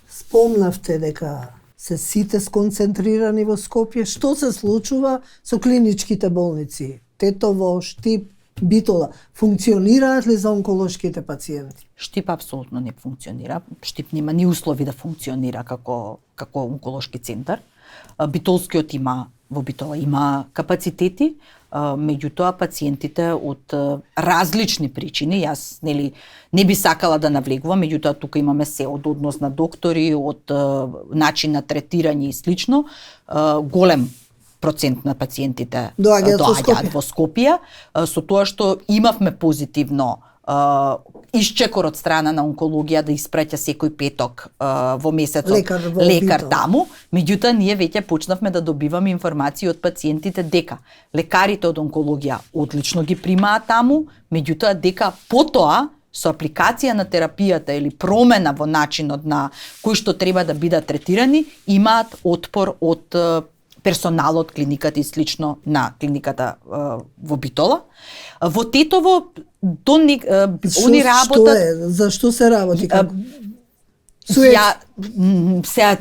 Спомнавте дека се сите сконцентрирани во Скопје. Што се случува со клиничките болници? Тетово, Штип, Битола. Функционираат ли за онколошките пациенти? Штип апсолутно не функционира. Штип нема ни услови да функционира како онколошки центар. Битолскиот во Битола има капацитети, меѓутоа пациентите од различни причини, јас не би сакала да навлегувам, меѓутоа тука имаме се од однос на доктори, од начин на третирање и слично, голем процент на пациентите доаѓаат во Скопје, со тоа што имавме позитивно исчекор од страна на онкологија да испраќа секој петок во месецот лекар таму, меѓутоа ние веќе почнавме да добиваме информации од пациентите дека лекарите од онкологија одлично ги примаат таму, меѓутоа дека потоа со апликација на терапијата или промена во начинот на кој што треба да бидат третирани, имаат отпор од персоналот, клиниката и слично на клиниката во Битола. Во Тетово они работат. Зашто се работи?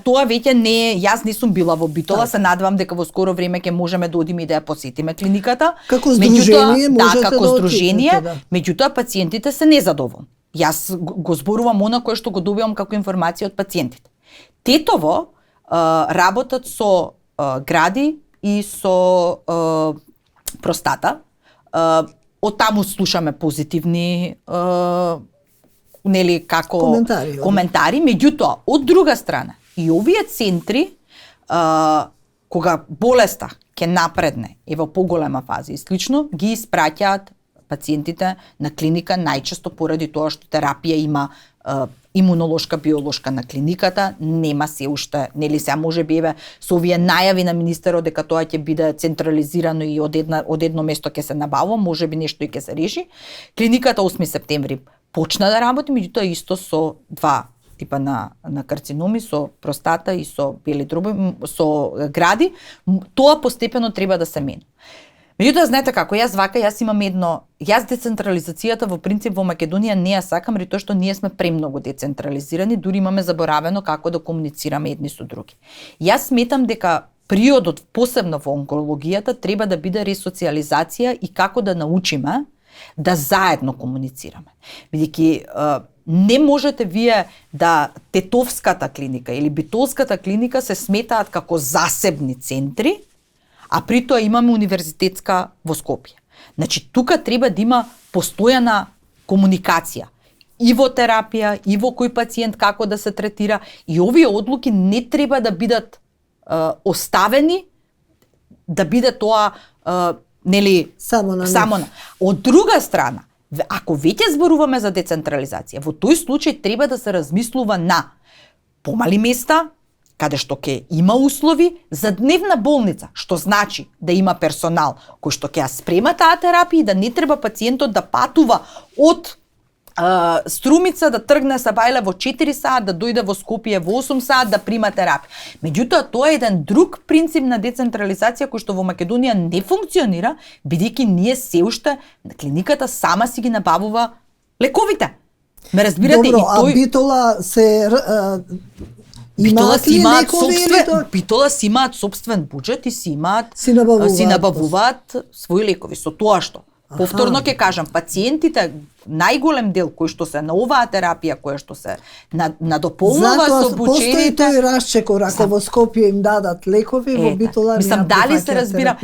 Тоа веќе не, јас не сум била во Битола, се надевам дека во скоро време ќе можеме да одиме и да ја посетиме клиниката. Како здружение можете како здружение, отидете, меѓутоа пациентите се незадоволни. Јас го зборувам она кое што го добивам како информација од пациентите. Тетово работат со гради и со простата. Од таму слушаме позитивни коментари, меѓутоа од друга страна и овие центри кога болеста ќе напредне и во поголема фаза и слично ги испраќаат пациентите на клиника најчесто поради тоа што терапија има имунолошка, биолошка на клиниката, нема се уште, сега може би со овие најави на министерот дека тоа ќе биде централизирано и од едно место ќе се набавува, може би нешто и ќе се реши. Клиниката 8 септември почна да работи, меѓутоа исто со два типа на карциноми, со простата и со бели дробови, со гради, тоа постепено треба да се мени. Меѓутоа, знаете како, јас имам јас децентрализацијата во принцип во Македонија не ја сакам, ри тоа што ние сме премногу децентрализирани, дури имаме заборавено како да комуницираме едни со други. Јас сметам дека периодот, посебно во онкологијата, треба да биде ресоциализација и како да научиме да заедно комуницираме. Бидејќи не можете вие да Тетовската клиника или Битолската клиника се сметаат како засебни центри, а при тоа имаме универзитетска во Скопје. Значи, тука треба да има постојана комуникација и во терапија, и во кој пациент како да се третира, и овие одлуки не треба да бидат оставени, да биде тоа само на. Од друга страна, ако веќе зборуваме за децентрализација, во тој случај треба да се размислува на помали места, каде што ќе има услови за дневна болница, што значи да има персонал кој што ќе ја спрема таа терапија и да не треба пациентот да патува од Струмица, да тргне са Бајле во 4 саат, да дојде во Скопје во 8 саат да прима терапија. Меѓутоа, тоа е еден друг принцип на децентрализација кој што во Македонија не функционира, бидејќи ние се уште клиниката сама си ги набавува лековите. Ме разбирате? Добро, а Битола се Битола си имаат собствен буџет и си набавуваат своји лекови. Со тоа што повторно ќе кажам, пациентите, најголем дел кој што се на оваа терапија, која што се надополнува со бучерите. Постои тој расчекор, ако во Скопје им дадат лекови, во Битола не ја дали се разбира,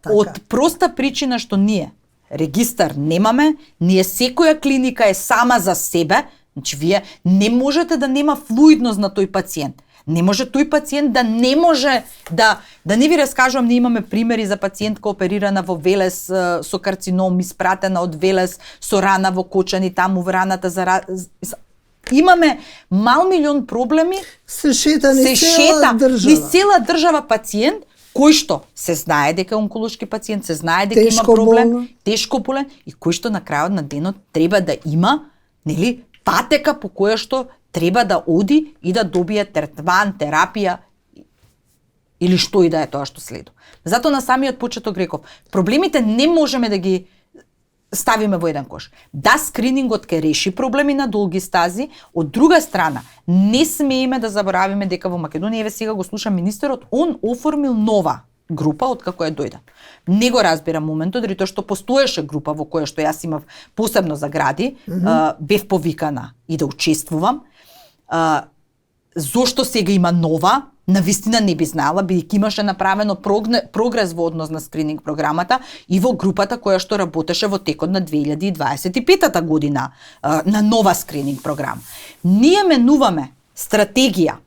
од проста причина што ние регистар немаме, ние секоја клиника е сама за себе, значи вие не можете да нема флуидност на тој пациент. Не може тој пациент да не може да не ви раскажувам, ние имаме примери за пациентка оперирана во Велес со карцином, испратена од Велес со рана во кочани, таму во раната имаме мал милион проблеми. Се шета низ цела држава пациент кој што се знае дека е онколошки пациент, се знае дека Тешко има проблем, болен. тешко болен и кој што на крајот на денот треба да има, нели, патека по која што треба да оди и да добие третман, терапија или што и да е тоа што следува. Затоа на самиот почеток реков, проблемите не можеме да ги ставиме во еден кош. Да, скринингот ќе реши проблеми на долги стази, од друга страна, не смееме да заборавиме дека во Македонија, еве сега го слушам министерот, он оформил нова група од како е дојден. Не го разбирам моментот, дори тоа што постоеше група во која што јас имав посебно загради, бев повикана и да учествувам. Зошто сега има нова? Навистина не би знаела, бидејќи имаше направено прогрес во однос на скрининг програмата и во групата која што работеше во текот на 2025 година на нова скрининг програма. Ние менуваме стратегија,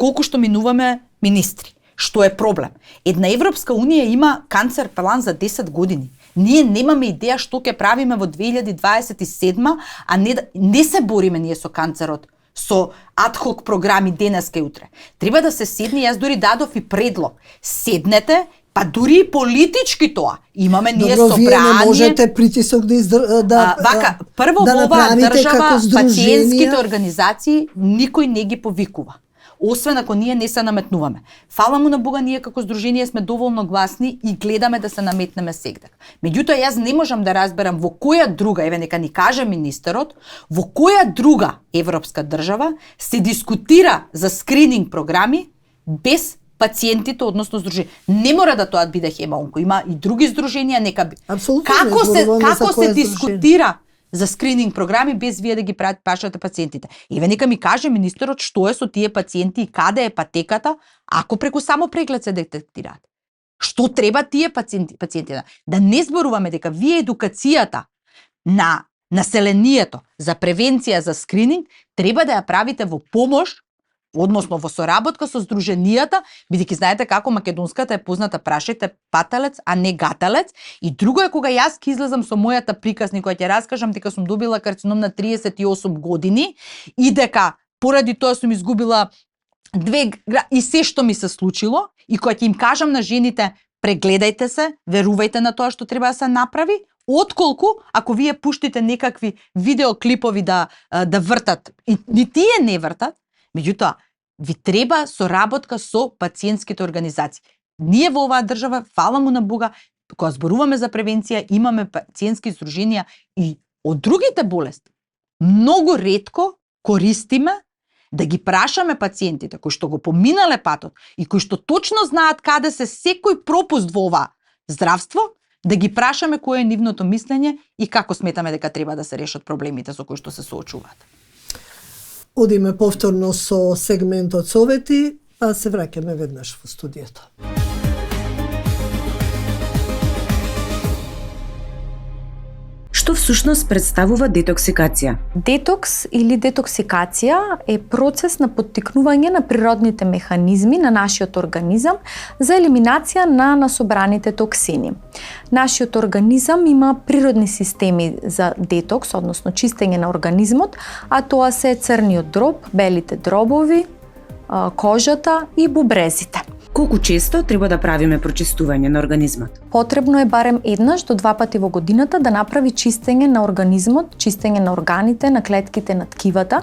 колку што минуваме министри. Што е проблем? Една Европска Унија има канцер план за 10 години. Ние немаме идеја што ќе правиме во 2027, а не се бориме ние со канцерот, со адхок програми денеска и утре. Треба да се седне, јас дури дадов и предлог. Седнете, па дури и политички тоа. Имаме ние собрание. Добро, вие не можете притисок да вака, прво да во оваа држава пациентските организации никој не ги повикува. Освен ако ние не се наметнуваме. Фала му на Бога, ние како здружение сме доволно гласни и гледаме да се наметнеме сегдак. Меѓутоа, јас не можам да разберам во која друга, еве нека ни каже министерот, во која друга европска држава се дискутира за скрининг програми без пациентите, односно здружение. Не мора да тоа биде хемаонко, има и други здруженија, нека како се дискутира за скрининг програми без вие да ги прашате пациентите. Еве нека ми каже министерот што е со тие пациенти и каде е патеката ако преку само преглед се детектираат. Што треба тие пациенти да не зборуваме дека вие едукацијата на населението за превенција за скрининг треба да ја правите во помош, односно во соработка со здруженијата, бидејќи знаете како македонската е позната прашајте паталец, а не гаталец. И друго е кога јас ќе излезам со мојата приказни која ќе раскажам дека сум добила карцином на 38 години и дека поради тоа сум изгубила и се што ми се случило и кога ќе им кажам на жените прегледајте се, верувајте на тоа што треба да се направи, отколку ако вие пуштите некакви видеоклипови да вртат и ни тие не вртат. Меѓутоа, ви треба соработка со пациентските организации. Ние во оваа држава, фала му на Бога, кога зборуваме за превенција, имаме пациентски здруженија и од другите болести. Многу ретко користиме да ги прашаме пациентите кои што го поминале патот и кои што точно знаат каде се секој пропуст во ова здравство, да ги прашаме кое е нивното мислење и како сметаме дека треба да се решат проблемите со кои што се соочуваат. Одиме повторно со сегментот совети, па се враќаме веднаш во студиото. Што всушност представува детоксикација? Детокс или детоксикација е процес на поттикнување на природните механизми на нашиот организам за елиминација на насобраните токсини. Нашиот организам има природни системи за детокс, односно чистење на организмот, а тоа се црниот дроб, белите дробови, кожата и бубрезите. Колку често треба да правиме прочистување на организмот? Потребно е барем еднаш до 2 пати во годината да направи чистење на организмот, чистење на органите, на клетките, на ткивата.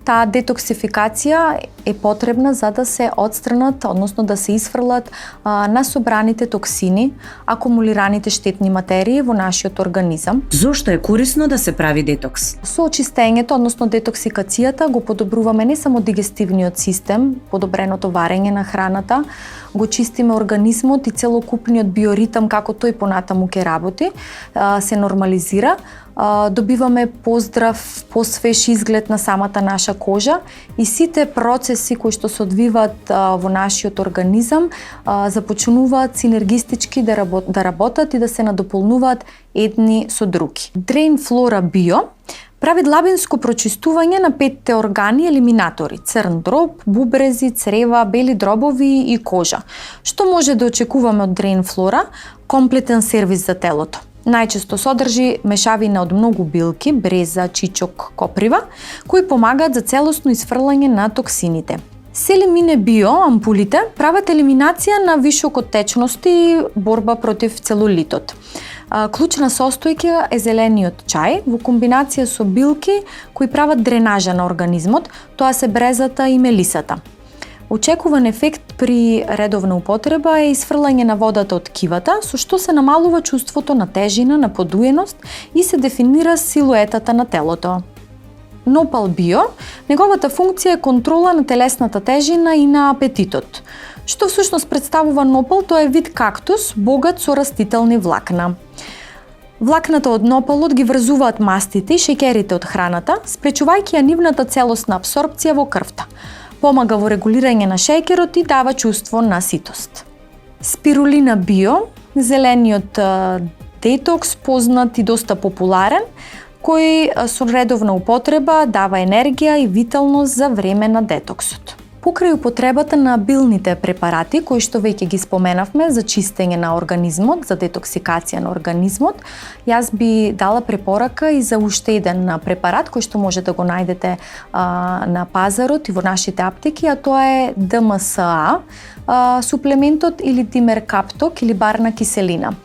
Таа детоксификација е потребна за да се отстранат, односно да се исфрлат насобраните токсини, акумулираните штетни материи во нашиот организам. Зошто е корисно да се прави детокс? Со очистењето, односно детоксикацијата, го подобруваме не само дигестивниот систем, подобреното варење на храната, го чистиме организмот и целокупниот биоритам како тој понатаму ќе работи, се нормализира, добиваме поздрав, посвеж изглед на самата наша кожа и сите процеси кои што се одвиваат во нашиот организам започнуваат синергистички да работат и да се надополнуваат едни со други. Drain Flora Bio прави длабинско прочистување на 5 органи елиминатори: црн дроб, бубрези, црева, бели дробови и кожа. Што може да очекуваме од Drain Flora? Комплетен сервис за телото. Најчесто содржи мешавина од многу билки, бреза, чичок, коприва, кои помагаат за целосно исфрлање на токсините. Селимине био ампулите прават елиминација на вишокотечности и борба против целулитот. Клучна состојка е зелениот чај во комбинација со билки кои прават дренажа на организмот, тоа се брезата и мелисата. Очекуван ефект при редовна употреба е исфрлање на водата од кивата, со што се намалува чувството на тежина, на подуеност и се дефинира силуетата на телото. Нопал био, неговата функција е контрола на телесната тежина и на апетитот. Што всушност представува нопал, тоа е вид кактус, богат со растителни влакна. Влакната од нопалот ги врзуваат мастите и шеќерите од храната, спречувајќи ја нивната целосна апсорпција во крвта. Помага во регулирање на шеќерот и дава чувство на ситост. Спирулина био, зелениот детокс, познат и доста популарен, кој со редовна употреба дава енергија и виталност за време на детоксот. Покрај употребата на билните препарати, кои што веќе ги споменавме за чистење на организмот, за детоксикација на организмот, јас би дала препорака и за уште еден препарат кој што може да го најдете на пазарот и во нашите аптеки, а тоа е ДМСА, суплементот или димеркапток или барна киселина.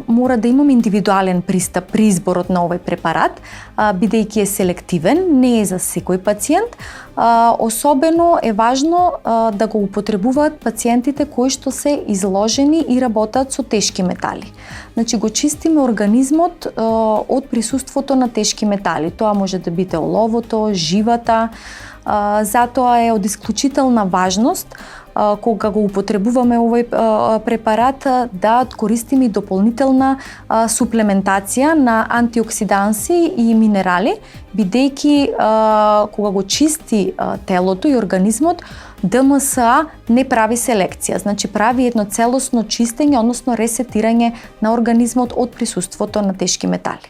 Мора да имам индивидуален пристап при изборот на овој препарат, бидејќи е селективен, не е за секој пациент. Особено е важно да го употребуваат пациентите кои што се изложени и работат со тешки метали. Значи го чистиме организмот од присуството на тешки метали. Тоа може да биде оловото, живата, затоа е од исклучителна важност кога го употребуваме овој препарат да користиме и дополнителна суплементација на антиоксиданси и минерали, бидејќи кога го чисти телото и организмот, ДМСА не прави селекција, значи прави едно целосно чистење, односно ресетирање на организмот од присуството на тешки метали.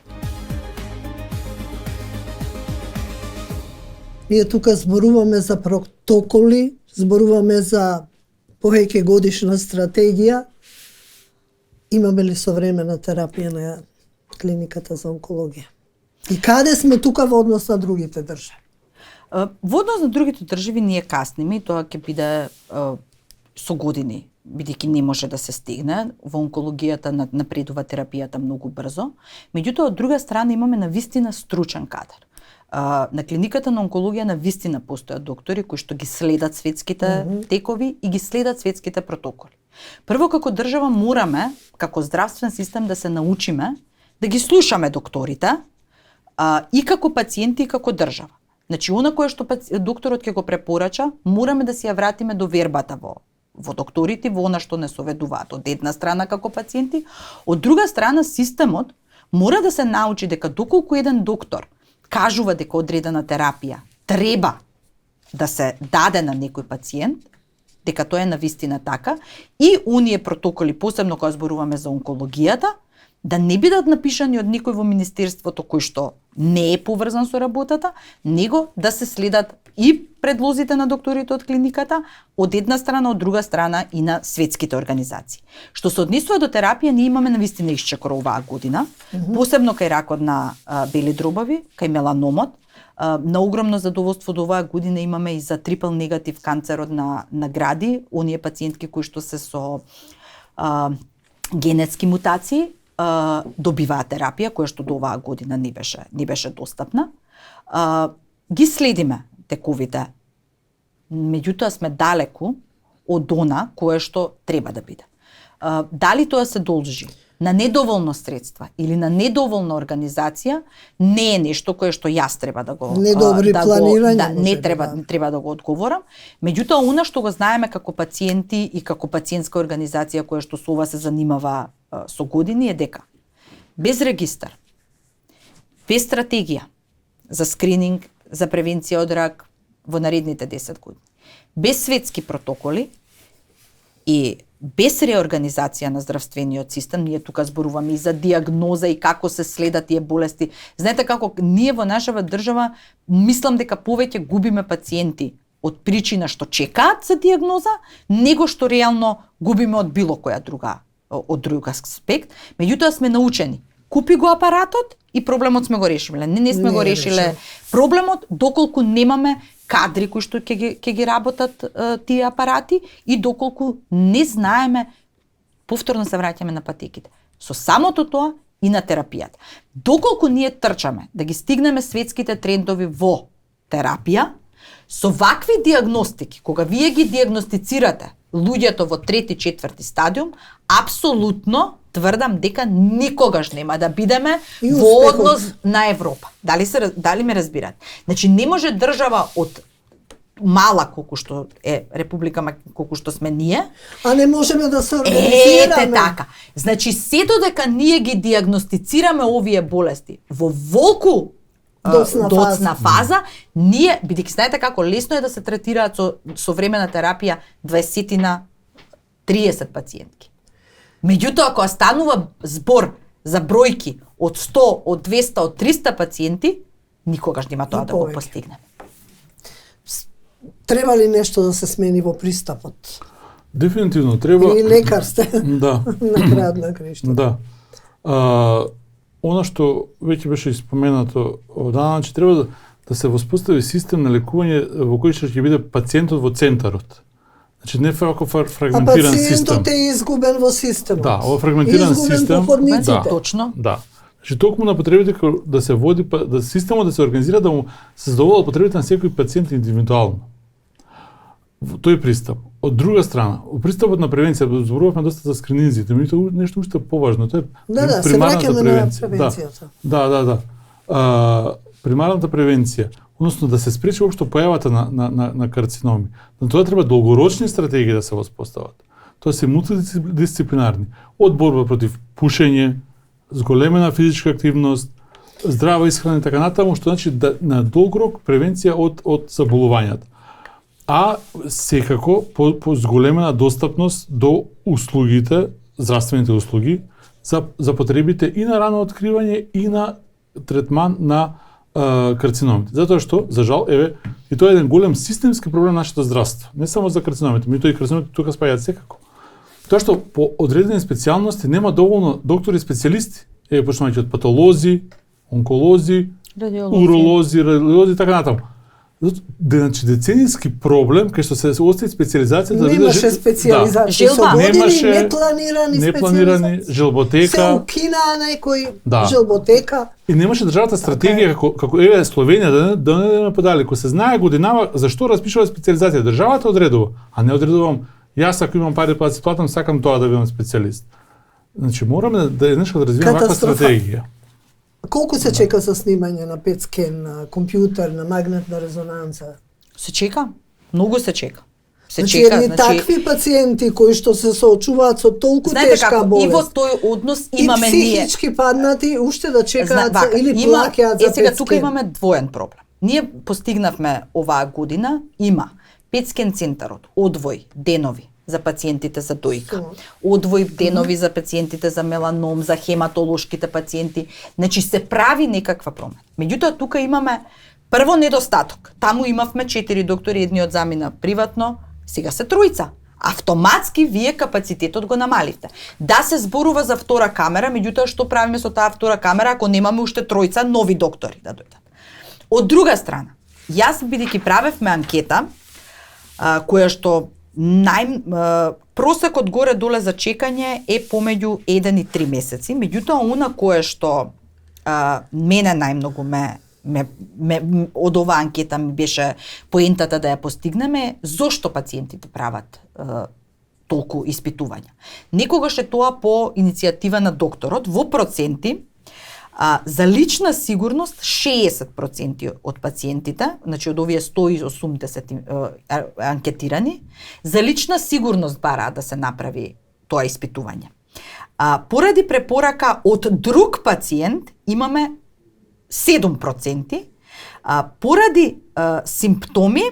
Ние тука зборуваме за протоколи, зборуваме за повеќе годишна стратегија. Имаме ли современа терапија на клиниката за онкологија? И каде сме тука во однос на другите држави? Во однос на другите држави ние касниме и тоа ќе биде со години, бидејќи не може да се стигне. Во онкологијата напредува терапијата многу брзо. Меѓутоа, од друга страна имаме навистина стручен кадар. На клиниката на онкологија навистина постојат доктори кои што ги следат светските текови и ги следат светските протоколи. Прво, како држава мораме, како здравствен систем, да се научиме да ги слушаме докторите и како пациенти и како држава. Значи, она кое што докторот ќе го препорача, мораме да си ја вратиме до вербата во докторите, во она што не соведуваат. Од една страна како пациенти, од друга страна системот мора да се научи дека доколку еден доктор кажува дека одредена терапија треба да се даде на некој пациент, дека тоа е навистина така, и оние протоколи, посебно кога зборуваме за онкологијата, да не бидат напишани од никој во министерството кој што не е поврзан со работата, него да се следат и предлозите на докторите од клиниката, од една страна, од друга страна и на светските организации. Што се однесува до терапија, ние имаме навистина исчекор оваа година, посебно кај ракот на бели дробови, кај меланомот. На огромно задоволство до оваа година имаме и за трипл негатив канцерот на гради, оние пациентки кои што се со генетски мутации, добиваат терапија, која што до оваа година не беше достапна. Ги следиме тековите. Меѓутоа сме далеку од она кое што треба да биде. Дали тоа се должи на недоволно средства или на недоволна организација, не е нешто кое што јас треба да го недобри планирање, не треба да го одговорам. Меѓутоа, она што го знаеме како пациенти и како пациентска организација која што со ова се занимава со години е дека без регистар, без стратегија за скрининг, за превенција од рак во наредните 10 години, без светски протоколи и без реорганизација на здравствениот систем, ние тука зборуваме и за диагноза и како се следат тие болести. Знаете како ние во нашава држава мислам дека повеќе губиме пациенти од причина што чекаат за диагноза, него што реално губиме од било која друга аспект. Меѓутоа сме научени. Купи го апаратот и проблемот сме го решиле. Не сме го решиле проблемот доколку немаме кадри кои што ќе ги работат тие апарати и доколку не знаеме, повторно се враќаме на патеките. Со самото тоа и на терапијата. Доколку ние трчаме да ги стигнеме светските трендови во терапија, со вакви диагностики, кога вие ги диагностицирате луѓето во 3-4 стадиум, апсолутно тврдам дека никогаш нема да бидеме во однос на Европа. Дали ме разбирате? Значи не може држава од мала колку што е Република колку што сме ние, а не можеме да се организираме. Така. Значи сето дека ние ги диагностицираме овие болести во волку доцна фаза, ние, бидејќи знаете како лесно е да се третираат со современа терапија 20 на 30 пациентки. Меѓутоа, ако станува збор за бројки од 100, од 200, од 300 пациенти, никогаш нема тоа да го постигнеме. Треба ли нешто да се смени во пристапот? Дефинитивно треба. Или лекар сте. Да. На крајот на крајштата. Да. Она што веќе беше испоменато оддавна, че треба да се воспостави систем на лекување во кој ќе биде пациентот во центарот. Значи не вако фрагментиран систем. А пациентот е изгубен во системот. Да, ова фрагментиран систем. Да, точно. Да. Значи токму на потребите да се води, да системот да се организира да му се задоволат потребите на секој пациент индивидуално. Тој пристап. Од друга страна, у пристапот на превенција зборувавме доста за скрининзите, меѓутоа нешто уште поважно, тоа е примарната превенција. Да. Примарната превенција, односно да се спречи општо појавата на карциноми. На тоа треба долгорочни стратегии да се воспостават. Тоа се мултидисциплинарни. Од борба против пушење, зголемена физичка активност, здрава исхрана и така натаму, што значи на долг рок превенција од заболувањата. А секако по зголемена достапност до услугите, здравствените услуги за потребите и на рано откривање и на третман на карциномите. Затоа што, за жал, и тоа е еден голем системски проблем на нашето здравство. Не само за карциномите, меѓутоа и карциномите тука спаѓаат секако. Тоа што по одредени специјалности нема доволно доктори специјалисти, почнувајќи од патолози, онколози, уролози, радиолози и така натаму. Значи деценијски проблем кај што се остави специјализација да немаше специјализација со години, непланирани желботека. Се укина некој желботека. И немаше државата стратегија како Словенија да не подали, кога се знае годинава зашто распишува специјализација, државата одредува, а не одредувам јас ако имам пари да си платам, сакам тоа да бидам специјалист. Значи мораме да еднашка да развиеме ваква стратегија. Колку се чека за снимање на PET scan, на компјутер, на магнетна резонанца? Се чека. Многу се чека. Значи, такви пациенти кои што се соочуваат со толку тешка болест. И во тој однос имаме ние. И психички паднати уште да чекаат или плаќаат за PET scan. Сега тука имаме двоен проблем. Ние постигнавме оваа година, има PET scan центарот, одвој, денови за пациентите за дојка, одвој денови за пациентите за меланом, за хематолошките пациенти. Значи се прави некаква промена. Меѓутоа тука имаме прво недостаток. Таму имавме 4 доктори, едниот замина приватно, сега се тројца. Автоматски вие капацитетот го намаливте. Да се зборува за втора камера, меѓутоа што правиме со таа втора камера ако немаме уште тројца нови доктори да дојдат. Од друга страна, јас бидејќи правевме анкета која што просекот горе-доле за чекање е помеѓу 1 и 3 месеци, меѓутоа она кое што мене најмногу од оваа анкета ми беше поентата да ја постигнеме, зошто пациентите прават толку испитувања. Некогаш е тоа по иницијатива на докторот, во проценти, за лична сигурност 60% од пациентите, значи од овие 180 анкетирани, за лична сигурност бараат да се направи тоа испитување. Поради препорака од друг пациент имаме 7%, поради симптоми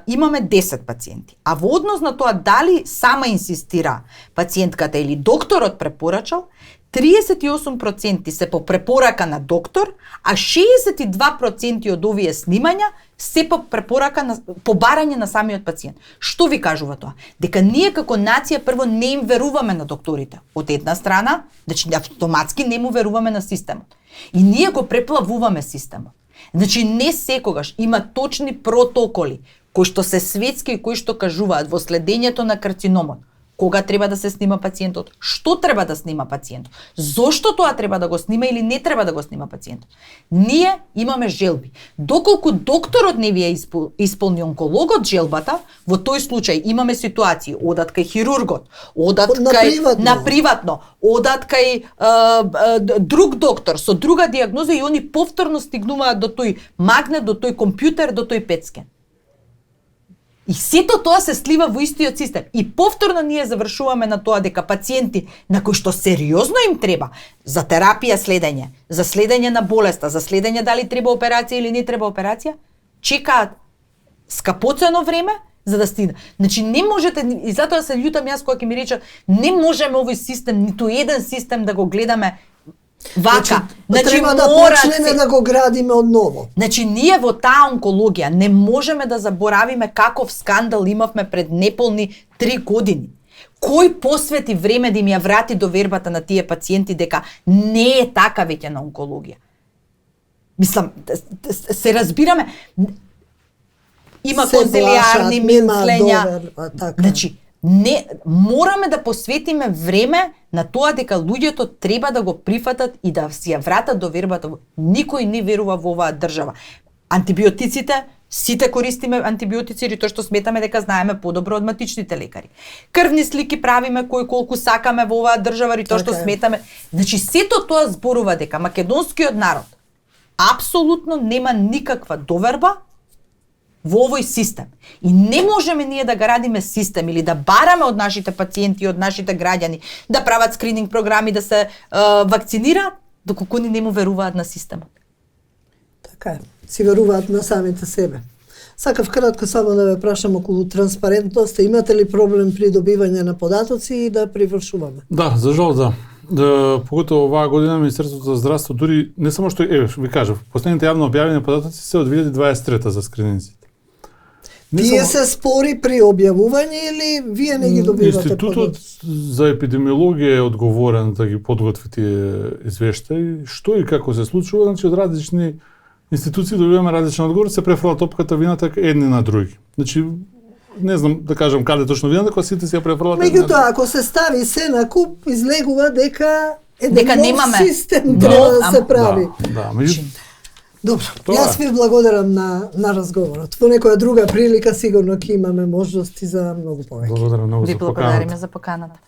имаме 10 пациенти. А во однос на тоа дали сама инсистира пациентката или докторот препорачал, 38% се по препорака на доктор, а 62% од овие снимања се по препорака на побарање на самиот пациент. Што ви кажува тоа? Дека ние како нација прво не им веруваме на докторите. Од една страна, значи автоматски не му веруваме на системот. И ние го преплавуваме системот. Значи не секогаш има точни протоколи кои што се светски и кои што кажуваат во следењето на карциномот. Кога треба да се снима пациентот, што треба да снима пациентот, зошто тоа треба да го снима или не треба да го снима пациентот. Ние имаме желби. Доколку докторот не ви исполни онкологот желбата, во тој случај имаме ситуации, одат кај хирургот, одат кај на приватно, одат кај друг доктор со друга дијагноза и они повторно стигнуваат до тој магнет, до тој компјутер, до тој петскен. И сето тоа се слива во истиот систем. И повторно ние завршуваме на тоа дека пациенти на кои што сериозно им треба за терапија следење, за следење на болеста, за следење дали треба операција или не треба операција, чекаат скапоцено време за да стигне. Значи не можете, и затоа се љутам јас кога ќе ми речат, не можеме овој систем, ниту еден систем да го гледаме вака. Значи треба да почнеме да го градиме одново. Значи ние во таа онкологија не можеме да заборавиме каков скандал имавме пред неполни 3 години. Кој посвети време да им ја врати довербата на тие пациенти дека не е така веќе на онкологија? Мислам, се разбираме, има консилијарни мислења. Значи, не мораме да посветиме време на тоа дека луѓето треба да го прифатат и да си ја вратат довербата. Никој не верува во оваа држава. Антибиотиците, сите користиме антибиотици, или тоа што сметаме дека знаеме подобро од матичните лекари. Крвни слики правиме кој колку сакаме во оваа држава, и тоа што сметаме. Значи сето тоа зборува дека македонскиот народ апсолутно нема никаква доверба во овој систем. И не можеме ние да градиме систем или да бараме од нашите пациенти, од нашите граѓани да прават скрининг програми, да се вакцинираат, доколку они не му веруваат на системот. Така е, си веруваат на самите себе. Сакав кратко само да ве прашам околу транспарентност. Имате ли проблем при добивање на податоци и да привршуваме? Да, за жал да. Поготово оваа година Министерството за здравство дури не само што ви кажав, последните јавно објавени податоци се од 2023 за скрининзите. Тие се спори при објавување или вие не ги добивате Институтот за епидемиологија е одговорен да ги подготви тие извештаи. Што и како се случува, значи од различни институции добиваме различен одговор, се префрла топката вината едни на други. Значи не знам да кажам каде точно вината, кога сите си ја префрлат. Меѓутоа, ако се стави се на куп, излегува дека немаме систем треба да се прави. Да, Добро, јас ви благодарам на разговорот. Во некоја друга прилика сигурно ќе имаме можности за многу повеќе. Благодарам многу за поканата. Ви благодариме за поканата.